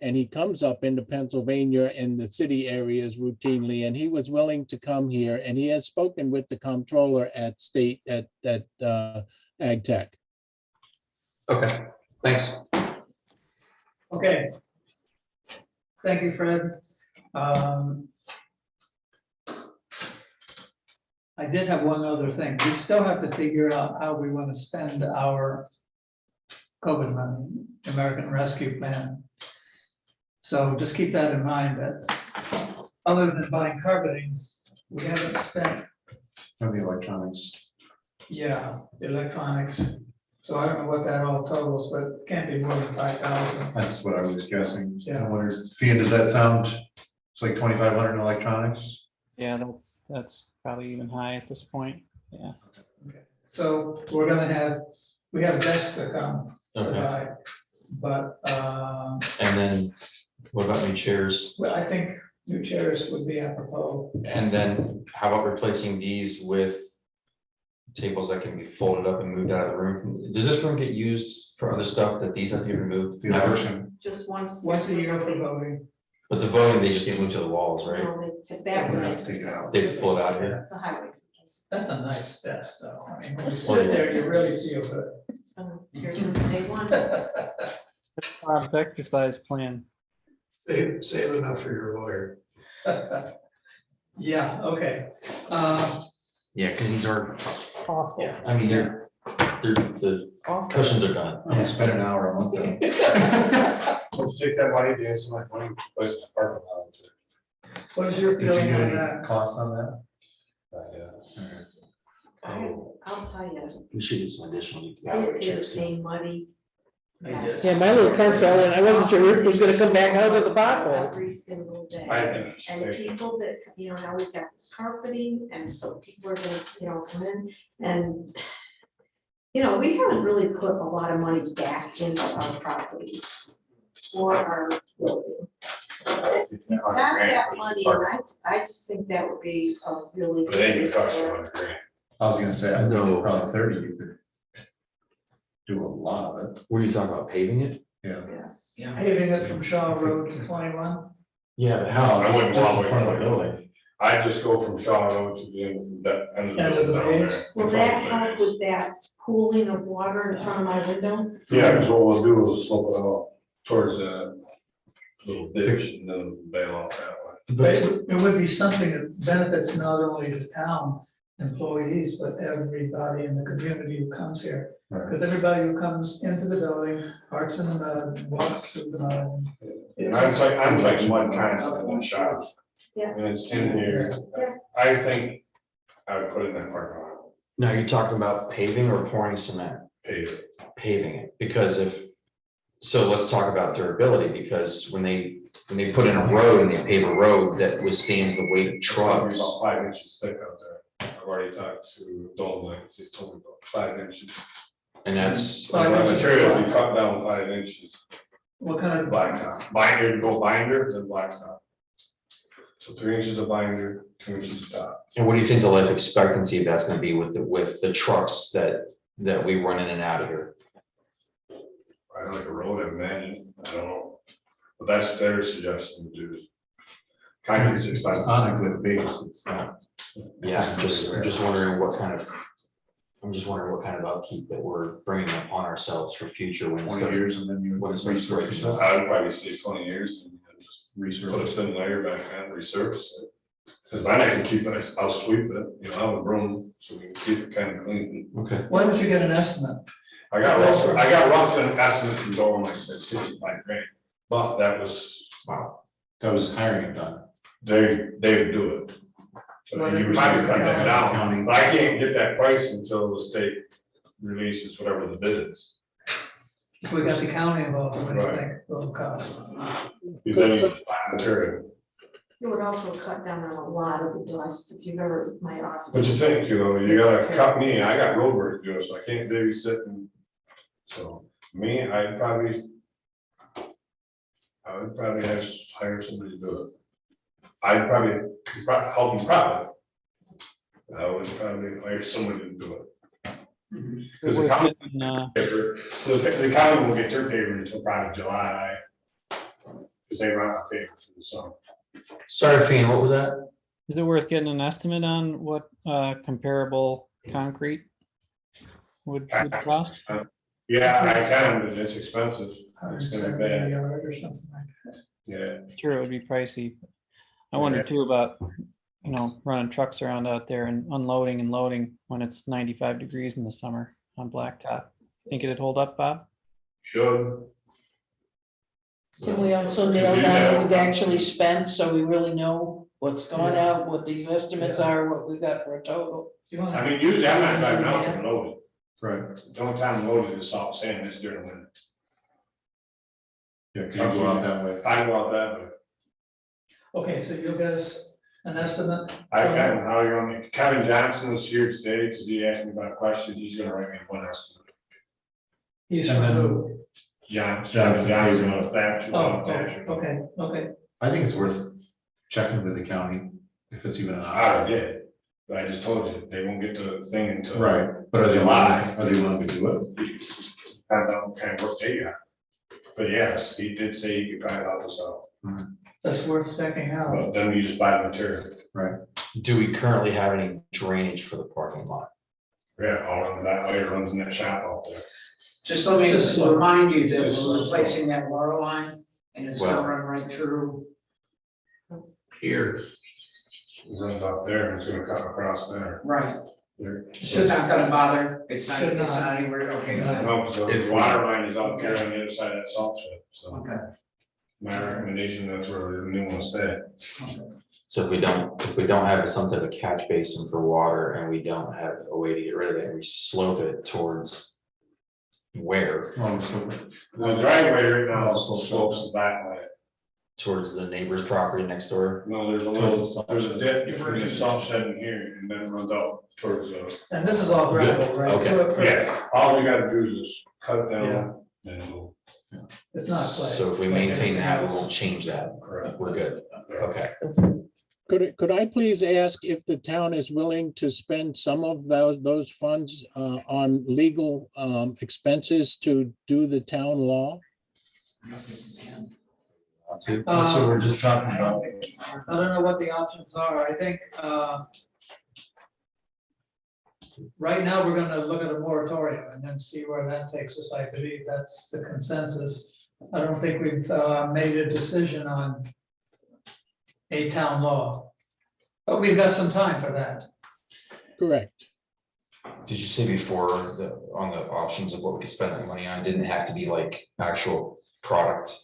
And he comes up into Pennsylvania and the city areas routinely, and he was willing to come here, and he has spoken with the comptroller at Ag Tech. Okay, thanks. Okay. Thank you, Fred. I did have one other thing. We still have to figure out how we want to spend our COVID money, American Rescue Plan. So just keep that in mind, that other than buying carpeting, we haven't spent, of the electronics. yeah, electronics. So I don't know what that all totals, but it can't be more than 5,000. That's what I was guessing. Yeah. I wondered, Fia, does that sound, it's like 2,500 in electronics? Yeah, that's probably even high at this point. Yeah. So we're gonna have, we have desks to come. Okay. by, But, And then what about new chairs? well, I think new chairs would be apropos. And then how about replacing these with tables that can be folded up and moved out of the room? Does this room get used for other stuff that these have to get removed? The Never. election. Just once. Once a year for voting. But the voting, they just get moved to the walls, right? No, they took that We're one. gonna have to take it out. They pull it out here. The highway. That's a nice desk, though. I mean, when you sit there, you really feel good. It's been here since day one. That's Bob's exercise plan. Save enough for your lawyer. Yeah, okay. Yeah, because these are, Awful. I mean, the cushions are done. I'm gonna spend an hour a month. though. Let's take that money, dance some money, place the parking lot. What is your Did you feeling get on any that? costs on that? I'll tell you, We should get some additional. it is a muddy mess. Yeah, my little car fell and I wasn't sure if it was gonna come back out of the pothole. Every single day. I think it's And people that, now we've got this carpeting, and so people are gonna, come in and, we haven't really put a lot of money back into our properties for our building. Got that money, and I just think that would be a really. But they can good cost use you for it. $100,000. I was gonna say, I think No. probably 30, you could do a lot of it. What are you talking about, paving it? Yeah. Yes. Paving it from Shaw Road to 21? Yeah, but How? I wouldn't Just want in front of the to- building. I just go from Shaw Road to the end of End of the down maze. there. Will that help with that pooling of water in front of my window? Yeah, because what we'll do is slope it out towards that little ditch and then bail off that way. But it would be something that benefits not only the town employees, but everybody in the community who comes here. Right. Because everybody who comes into the building, parks in the mud, walks through the mud. And I'm like mud constantly in the shop. Yeah. And it's in here. I think I would put it in that parking lot, Now, you're talking about paving or pouring cement? pave it. Paving it, because so let's talk about durability, because when they put in a road and they pave a road that withstands the weight of It's probably trucks. about 5 inches thick out there. I've already talked to Dolan, she's told me about 5 inches. And that's, Five The inches. material will be cut down 5 inches. What kind of, Blacktop, binder, go binder, then blacktop. So 3 inches of binder, 2 inches of top. And what do you think the life expectancy of that's gonna be with the trucks that we run in and out of here? I don't like a road, I imagine, I don't know. But that's their suggestion to do. Concrete's It's expensive. on a good base, it's not. Yeah, I'm just wondering what kind of, upkeep that we're bringing upon ourselves for future when it's 20 gonna- years and then you. When it's research. So I would probably say 20 years and then just put a Research. thin layer back on, resurface it. Because then I can keep it, I'll sweep it, I'll have a broom, so we can keep it kind of clean. Okay. why don't you get an estimate? I got rough an estimate from going like that 65 grand, but that was, Wow, that was hiring it done. they would do it. So Well, you would then- probably cut that down, County. but I can't get that price until the state releases whatever the bid is. If we got the county involved, what do you Right. think it'll cost? You then you just buy material. It would also cut down on a lot of the dust, if you've ever, my office. But you think, you gotta cut me, I got road work to do, so I can't babysit and, so, me, I would probably have to hire somebody to do it. I'd probably help them prop it. I would probably hire somebody to do it. Because the county, the county won't get their paper until probably July. Because they run out of paper for the summer. Sorry, Fian, what was that? Is it worth getting an estimate on what comparable concrete would cost? Yeah, I can, but it's expensive. It's gonna be 170 a bad, yard or something like that. yeah. Sure, it would be pricey. I wonder too about, running trucks around out there and unloading and loading when it's 95 degrees in the summer on blacktop. Think it'd hold up, Bob? Should. Can we also nail down what we've actually spent, so we really know what's going out, what these estimates are, what we got for a total? Do you want I to? mean, usually I'm not driving out to load it. Right. The only time loaded is salt sand, it's during the winter. Yeah, because you go out that way. I go out that way. Okay, so you'll get us an estimate? I can, how are you gonna, Kevin Johnson is here today, because he asked me about questions, he's gonna write me one estimate. He's And from then- who? Johnson, on Thatcher. Okay. I think it's worth checking with the county if it's even an I option. already did, but I just told you, they won't get the thing until. Right, but are they willing to do it? Depends on what kind of work they got. But yes, he did say he could probably help us out, That's worth checking out. but then we just buy the material. Do we currently have any drainage for the parking lot? Yeah, all of that way it runs in that shop out there. Just let me Just just slow. remind you that Just we're slow. replacing that water line and it's gonna Well- run right through. Here. It runs out there, and it's gonna cut across there. Right. There. It's not gonna bother, it's not, Should it's not. not anywhere, okay. No, so If the we- water line is out there on the other side of that salt shed, so Okay. my recommendation, that's where the new one stay. So if we don't have some type of catch basin for water and we don't have a way to get rid of it, we slope it towards where? The driveway right now slopes the back way. Towards the neighbor's property next door? No, there's a dip between the salt shed in here, and then it runs out towards the. And this is all gravel, right? Okay. So it- Yes, all we gotta do is just cut it down and it'll. It's not clay. So if we like maintain that, we everything won't else. change that. Correct. We're good. Okay. Could I please ask if the town is willing to spend some of those funds on legal expenses to do the town law? Want to? That's what we're just talking about. I don't know what the options are. I think, right now, we're gonna look at a moratorium and then see where that takes us. I believe that's the consensus. I don't think we've, made a decision on a town law. But we've got some time for that. Correct. Did you say before on the options of what we could spend that money on, didn't have to be like actual product?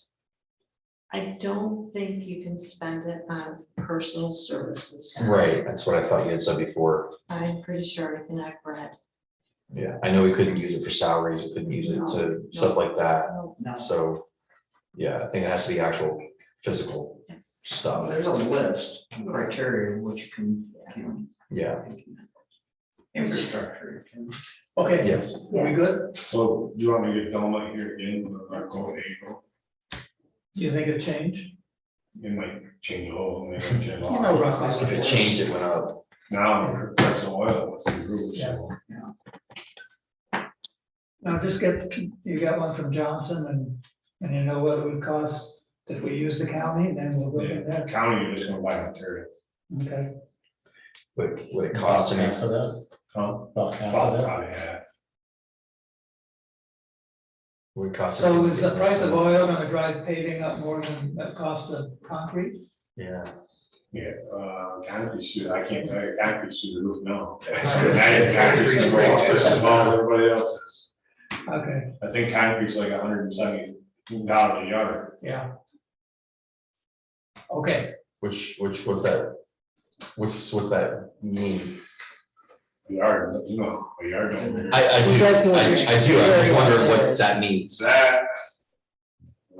I don't think you can spend it on personal services. Right, that's what I thought you had said before. I'm pretty sure everything I've read. Yeah, I know we couldn't use it for salaries, we couldn't use it to stuff like that. No, So, yeah, I think it has to be actual physical yes. stuff. There's a list of criteria which you can, Yeah, infrastructure. Okay. yes. Are we good? So do you want me to get Delma here again, or go to April? Do you think it changed? It might change a little, maybe change a lot. You know, roughly. If it changed, it went up. Now, the price of oil was through the roof, so. Now just you got one from Johnson and you know what it would cost if we use the county, then we'll go from The there. county, you're just gonna buy material. Okay, Would it cost Half enough? of that, Huh? about half of About that. probably half. Would it cost? so is the price of oil gonna drive paving up more than the cost of concrete? Yeah. Yeah, concrete shoot, I can't tell you, concrete shoot the roof now. Right. Concrete's more expensive than everybody else's. Okay, I think concrete's like $170 a yard. yeah. Okay, What's that? What's that mean? A yard, you know, a yard. don't- I do, He's asking what I you're do, I'm just comparing wondering what what that that is. means. That.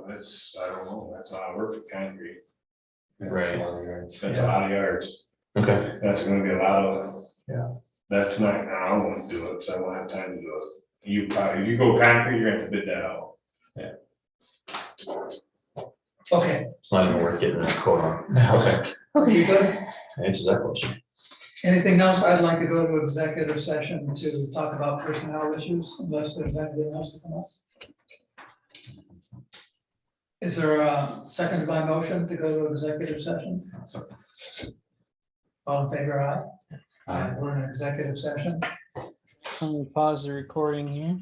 That's, I don't know, that's how I work with concrete. Right. That's a lot of yards. Okay. That's gonna be a lot of. Yeah. That's not, I don't wanna do it, because I won't have time to do it. You probably, if you go concrete, you're gonna have to bid that out. okay, It's not even worth getting that quote on. Okay. you good? Answers that question. Anything else? I'd like to go to executive session to talk about personnel issues, unless there's anything else to come up. Is there a second by motion to go to executive session? All in favor, aye? We're in executive session. Let me pause the recording here.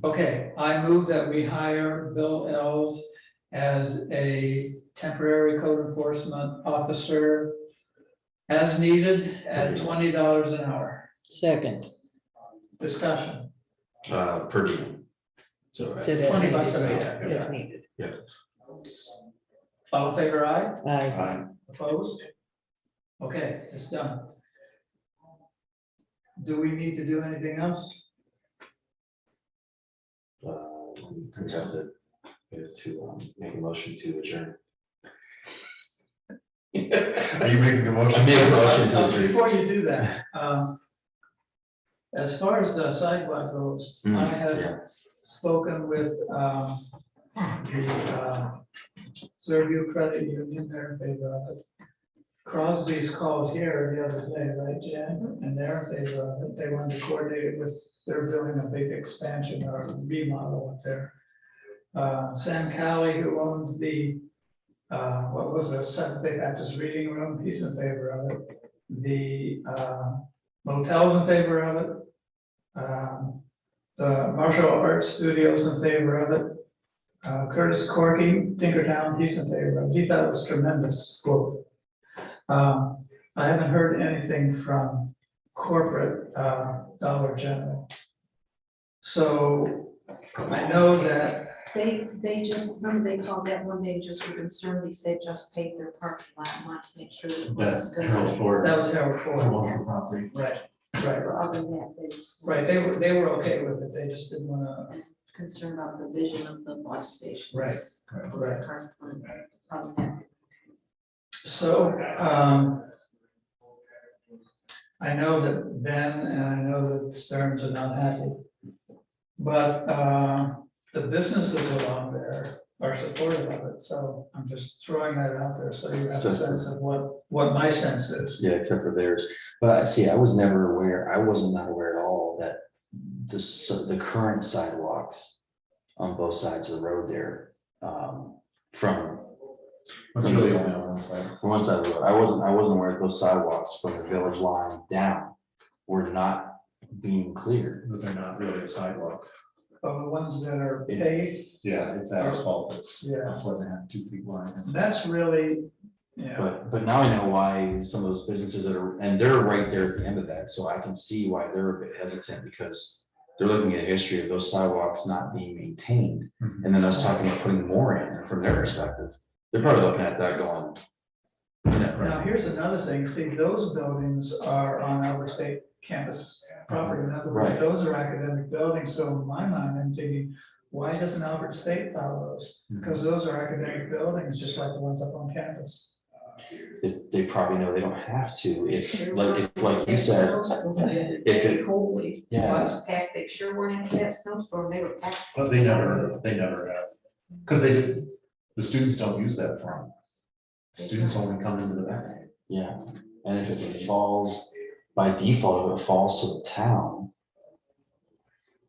Okay, I move that we hire Bill Ells as a temporary code enforcement officer as needed at $20 an hour. Second. Discussion. Per diem. So. Said as $20 needed. an hour. As needed. All in favor, aye? Aye. Opposed? Okay, it's done. Do we need to do anything else? We have to make a motion to adjourn. Are you making a motion? I made a motion to adjourn. Before you do that, as far as the sidewalk goes, I Yeah. have spoken with the Fairview Credit Union, they're in favor of it. Crosby's called here the other day, right, Jan? And they're in favor of it. They wanted to coordinate it with, they're doing a big expansion or remodel up there. Sam Cali, who owns the, what was the Seventh-day Baptist Reading Room, he's in favor of it. The motel's in favor of it. The Martial Arts Studio's in favor of it. Curtis Corky, Tinkertown, he's in favor of it. He thought it was tremendous quote. I haven't heard anything from corporate Dollar General. So I know that, They just, remember they called that one day just for concern, they said just paid their parking lot, want to make sure that it was That's good. Harold Ford. that was Harold Who Ford. owns the property. Right, right, But other than that, right. They were okay with it. They just didn't want to. they concerned about the vision of the bus stations. Right, Where the cars come, probably not. So, I know that Ben and I know that Stearns are not happy. But, the businesses along there are supportive of it, so I'm just throwing that out there, so you have a So- sense of what my sense is. Yeah, except for theirs. But see, I was never aware, I wasn't not aware at all that the current sidewalks on both sides of the road there, from It's really only on one side. from one side of the road, I wasn't aware that those sidewalks from the village line down were not being cleared. But they're not really a sidewalk. Of the ones that are paved, Yeah, it's asphalt. It's Yeah. a foot and a half, 2 feet wide. that's really, yeah, But now I know why some of those businesses that are, and they're right there at the end of that, so I can see why they're a bit hesitant, because they're looking at a history of those sidewalks not being maintained, Mhm. and then us talking about putting more in, and from their perspective, they're probably looking at that going. "Yeah, now right." here's another thing, see, those buildings are on our state campus property, in other words, Right. those are academic buildings, so in my mind, I'm thinking, why doesn't Albert State follow those? Because those are academic buildings, just like the ones up on campus. They probably know they don't have to, if, like you said, if it, Holy, yeah, lots packed, they sure weren't into that snowstorm, they were packed. But they never have. Because the students don't use that front. Students only come into the back. Yeah, and if it falls, by default, if it falls to the town,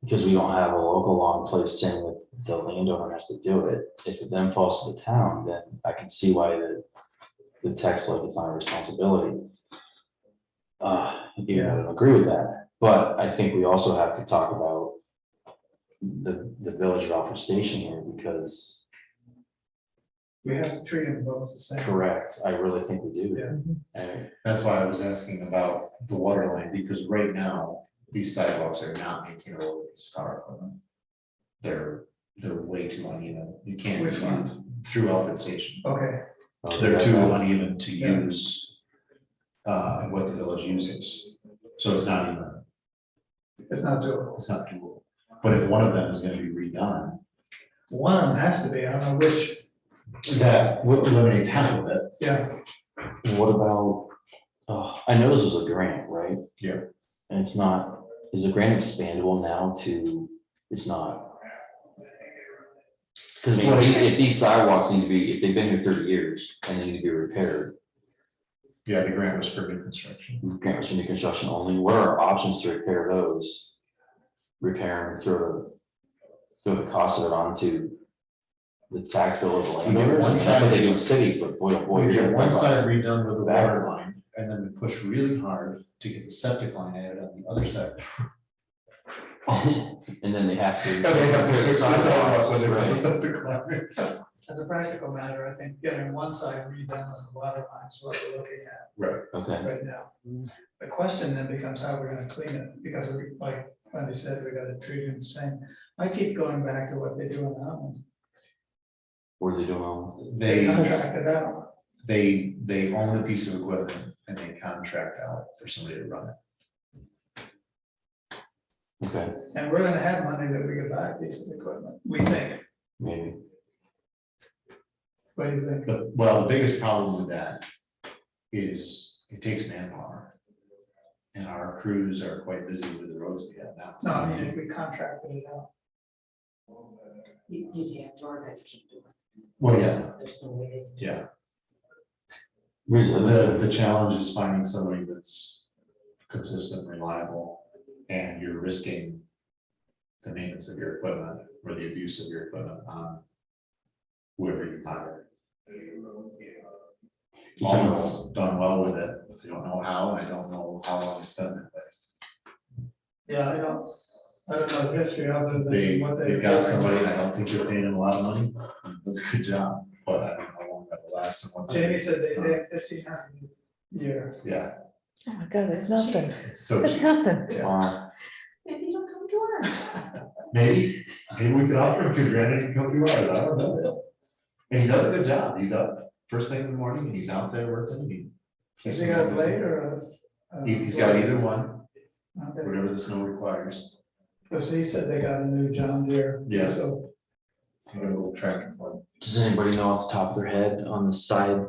because we don't have a local law in place saying that the landowner has to do it, if it then falls to the town, then I can see why the text like it's not a responsibility. You know, I don't agree with that, but I think we also have to talk about the village of Alfred Station here, because We have to treat them both the same. correct, I really think we do. Yeah. And That's why I was asking about the water line, because right now, these sidewalks are not maintained over these power equipment. They're way too uneven. You can't. Which ones? Through Alfred Station. Okay, They're too uneven to use what the village uses. So it's not even, it's not doable. it's not doable. But if one of them is gonna be redone, One of them has to be, I don't know which, that eliminates half of it. yeah, what about, I know this was a grant, right? Yeah. And it's not, is the grant expandable now to, it's not? Because I mean, if these sidewalks need to be, if they've been here 30 years and they need to be repaired, Yeah, the grant was for new construction. grant was for new construction only, what are our options to repair those? Repair them, throw the cost of it onto the tax bill of the landowners, and that's what they do in cities, but boy, oh boy. We you're get gonna one talk side about redone with a that. water line, and then we push really hard to get the septic line added on the other side. And then they have to. And they have to repair the fix the sidewalks sidewalks, when they put the right. septic line. as a practical matter, I think getting one side redone with the water lines, what we're looking at Right. Okay, right now. The question then becomes how we're gonna clean it, because we, like Wendy said, we gotta treat it the same. I keep going back to what they do in the Mountain. what are they doing on? They contract it out, They own a piece of equipment and they contract out for somebody to run it. Okay, and we're gonna have money that we could buy a piece of equipment, we think. maybe, What do you think? The biggest problem with that is it takes manpower. And our crews are quite busy with the roads we have now. No, I mean, if we contracted it out. You'd have to organize, keep doing it. Well, yeah, There's no way. yeah. here's the other thing. The challenge is finding somebody that's consistent, reliable, and you're risking the maintenance of your equipment or the abuse of your equipment on whoever you hire. Almost done well with it. I don't know how, I don't know how long it's done that way. Yeah, I don't know the history other than what They've got somebody, and I don't think they're paying them a lot of money. That's a good job, but I don't know how long that will last. and what that Jamie is. said they pay 1,500 a year. Yeah, Oh my God, that's nothing. it's so That's cheap. nothing. Yeah. Wow. Maybe you don't come to ours. Maybe we could offer him 2,000 and he come to ours, I don't know. And he does a good job, he's up first thing in the morning, and he's out there working, and he. Has he got a blade or a? He's got either one, Okay. whatever the snow requires. Because he said they got a new John Deere. Yeah. So I'm gonna go tractor for him. Does anybody know off the top of their head on the side?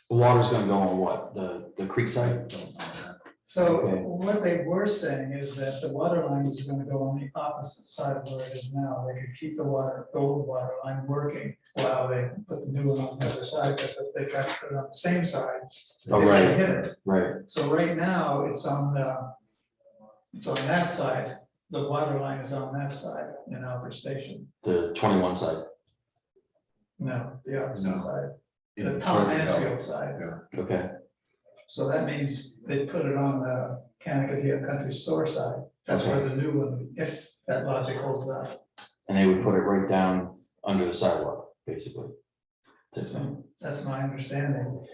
The water's gonna go on what, the creek side? Don't know that. So Okay. what they were saying is that the water line is gonna go on the opposite side of where it is now. They could keep the old water line working while they put the new one on the other side, because if they try to put it on the same side, Oh, they right. might hit it. Right, So right now, it's on that side. The water line is on that side in Alfred Station. the 21 side, No, the opposite No. side, In the Tom towards the Mansfield belt. side. Yeah. okay, So that means they put it on the Canacadea Country Store side. That's where the new one, if that logic holds up. and they would put it right down under the sidewalk, basically. That's my understanding.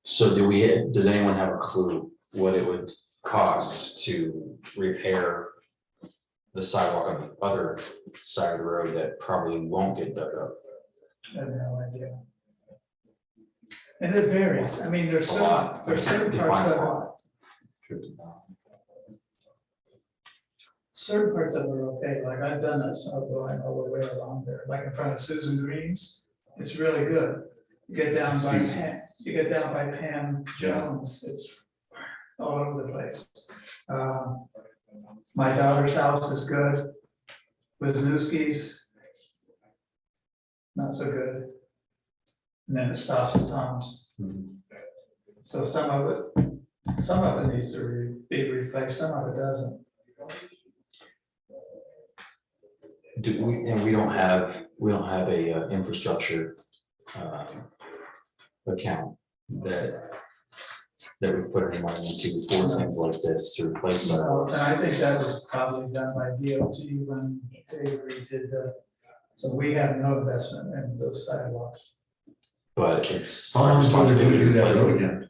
So does anyone have a clue what it would cost to repair the sidewalk on the other side of the road that probably won't get dug up? I have no idea. And it varies. I mean, A lot. there's certain Define parts a of it. lot. Certain parts of it are okay, like I've done that snow blowing all the way along there, like in front of Susan Green's, it's really good. You get down by Excuse me. Pam Jones, it's all over the place. My daughter's house is good. Wisniewski's, not so good. And then it stops at Tom's. So some of it needs to be replaced, some of it doesn't. Do we, and we don't have a infrastructure account that we put any money into for things like this to replace And sidewalks. I think that was probably done by DOT when they redid so we have no investment in those sidewalks. But it's How our long until responsibility we to do that replace road it. again?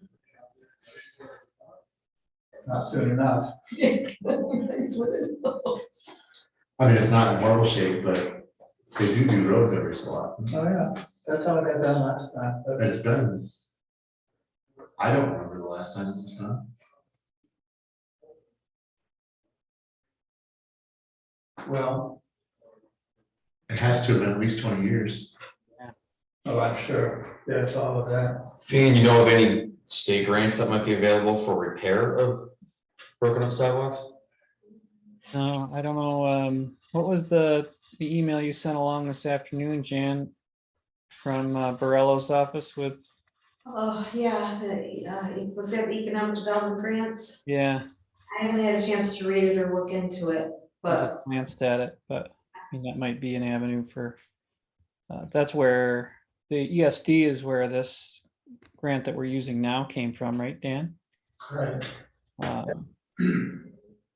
Not soon enough. I mean, it's not in marble shape, but they do roads every so often. Oh, yeah, that's how it got done last time, but It's been, I don't remember the last time it was done. well, It has to have been at least 20 years. oh, I'm sure there's all of that. Finn, you know of any state grants that might be available for repair of broken up sidewalks? No, I don't know. What was the email you sent along this afternoon, Jan? From Borello's office with, Oh, yeah, was that the economic development grants? yeah, I haven't had a chance to read it or look into it, I but just glanced at it, but I mean, that might be an avenue for. That's where the ESD is where this grant that we're using now came from, right, Dan? Right.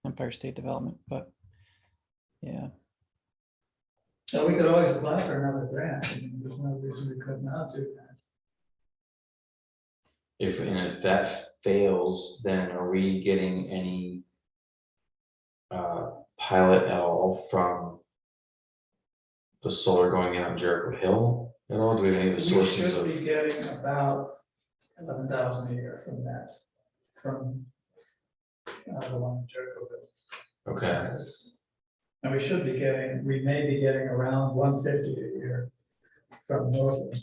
Empire State Development, but yeah. So we could always apply for another grant. I mean, there's no reason we could not do that. If that fails, then are we getting any pilot at all from the solar going out in Jericho Hill at all? Do we have any of the We sources should of? be getting about 11,000 a year from that, from the one in Jericho. Okay, And we may be getting around 150 a year from Northland,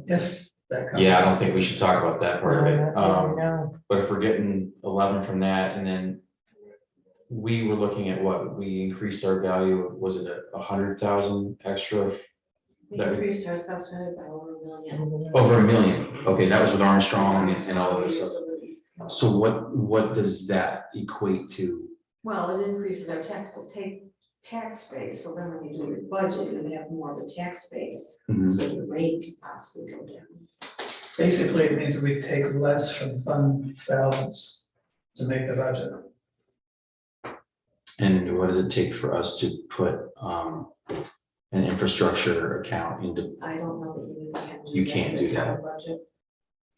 if that comes. yeah, I don't think we should talk about that part of it. No. But if we're getting 11 from that, and then we were looking at what, we increased our value, was it 100,000 extra? we That we- increased our assessment by over $1 million. Over $1 million, okay, that was with Armstrong and all of this stuff. So what does that equate to? Well, it increases our tax base, so then when you do your budget, you have more of a tax base, so your rate could possibly go down. Basically, it means we take less from fund balance to make the budget. And what does it take for us to put an infrastructure account into, I don't know that you can. You can't do in the town that. budget.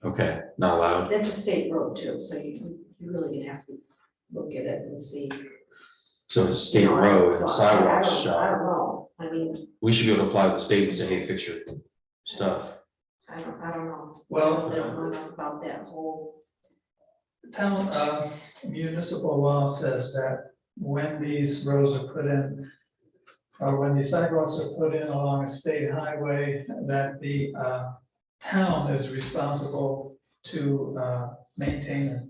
okay, not allowed? That's a state road too, so you really gonna have to look at it and see. So it's a state You know, road so and I sidewalks don't shot. know, I mean, We should be able to apply to the state and say, hey, fix your stuff. I don't know. Well, I don't know enough about that whole. town municipal law says that when these roads are put in, or when the sidewalks are put in along a state highway, that the town is responsible to maintain it.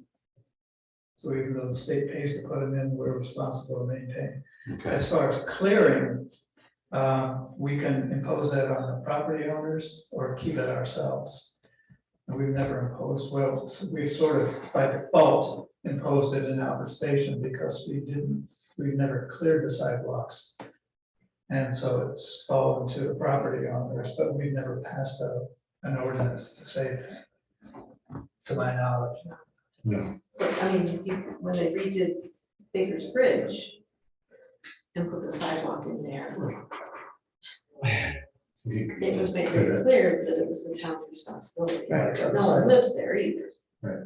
So even though the state pays to put them in, we're responsible to maintain. Okay, As far as clearing, we can impose that on the property owners or keep it ourselves. And we've never imposed, well, we've sort of by default imposed it in Alfred Station because we've never cleared the sidewalks. And so it's fallen to the property owners, but we've never passed an ordinance to say that, to my knowledge. No. But I mean, when they redid Baker's Bridge and put the sidewalk in there, it was made very clear that it was the town's responsibility. Right, No one lives there either. Right.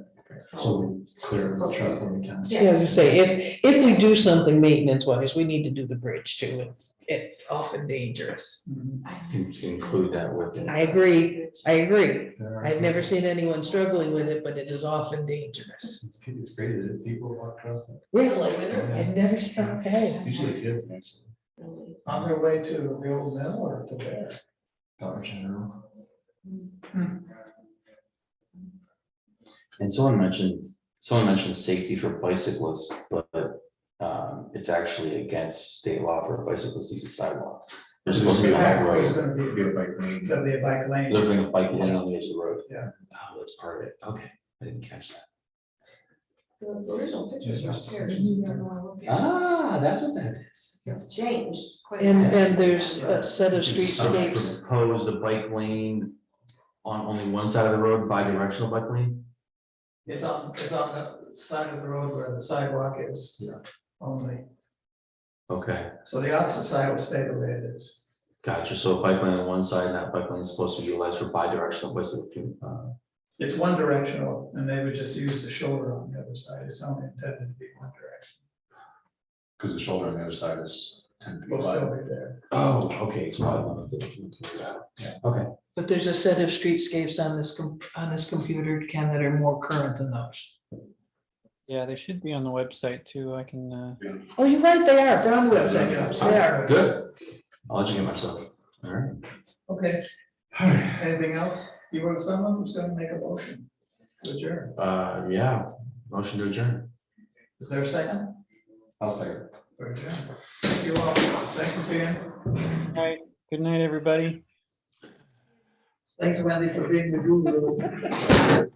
So, So we clear the truck when we can. Yeah, as you say, if we do something maintenance wise, we need to do the bridge too. It's often dangerous. include that with it. I agree. I've never seen anyone struggling with it, but it is often dangerous. It's great that people walk across it. Really? I've never seen, okay. It's usually kids, actually. really. On their way to the old mill or to there? Dollar General. And someone mentioned safety for bicyclists, but it's actually against state law for bicyclists to use a sidewalk. There's supposed to be a bike There's road, gonna be, Be a bike lane. gonna be a bike lane. there's been a bike lane on the edge of the road. Yeah. Oh, that's part of it, okay, I didn't catch that. The original pictures are upstairs. You don't know, I look at it. Ah, that's what that is. It's changed quite a And, bit. and there's a set of Somebody streetscapes. proposed a bike lane on only one side of the road, bi-directional bike lane? It's on the side of the road where the sidewalk is. Yeah. Only, Okay, so the opposite side will stay the way it is. gotcha, so a bike lane on one side, and that bike lane is supposed to be utilized for bi-directional places. It's one directional, and they would just use the shoulder on the other side. It's only intended to be one direction. Because the shoulder on the other side is 10 feet Will still wide. be there. Oh, okay, it's wide enough Yeah. Okay, But there's a set of streetscapes on this, on this computer, Ken, that are more current than those. Yeah, they should be on the website too. I can, Oh, you're right, they are, they're on the website, they are. good, I'll educate myself, all right. Okay, anything else? You were someone who's gonna make a motion to adjourn. Yeah, motion to adjourn. Is there a second? I'll say it. For adjourn. Thank you all. Thank you, Dan. all right, good night, everybody. Thanks, Wendy, for being the guru.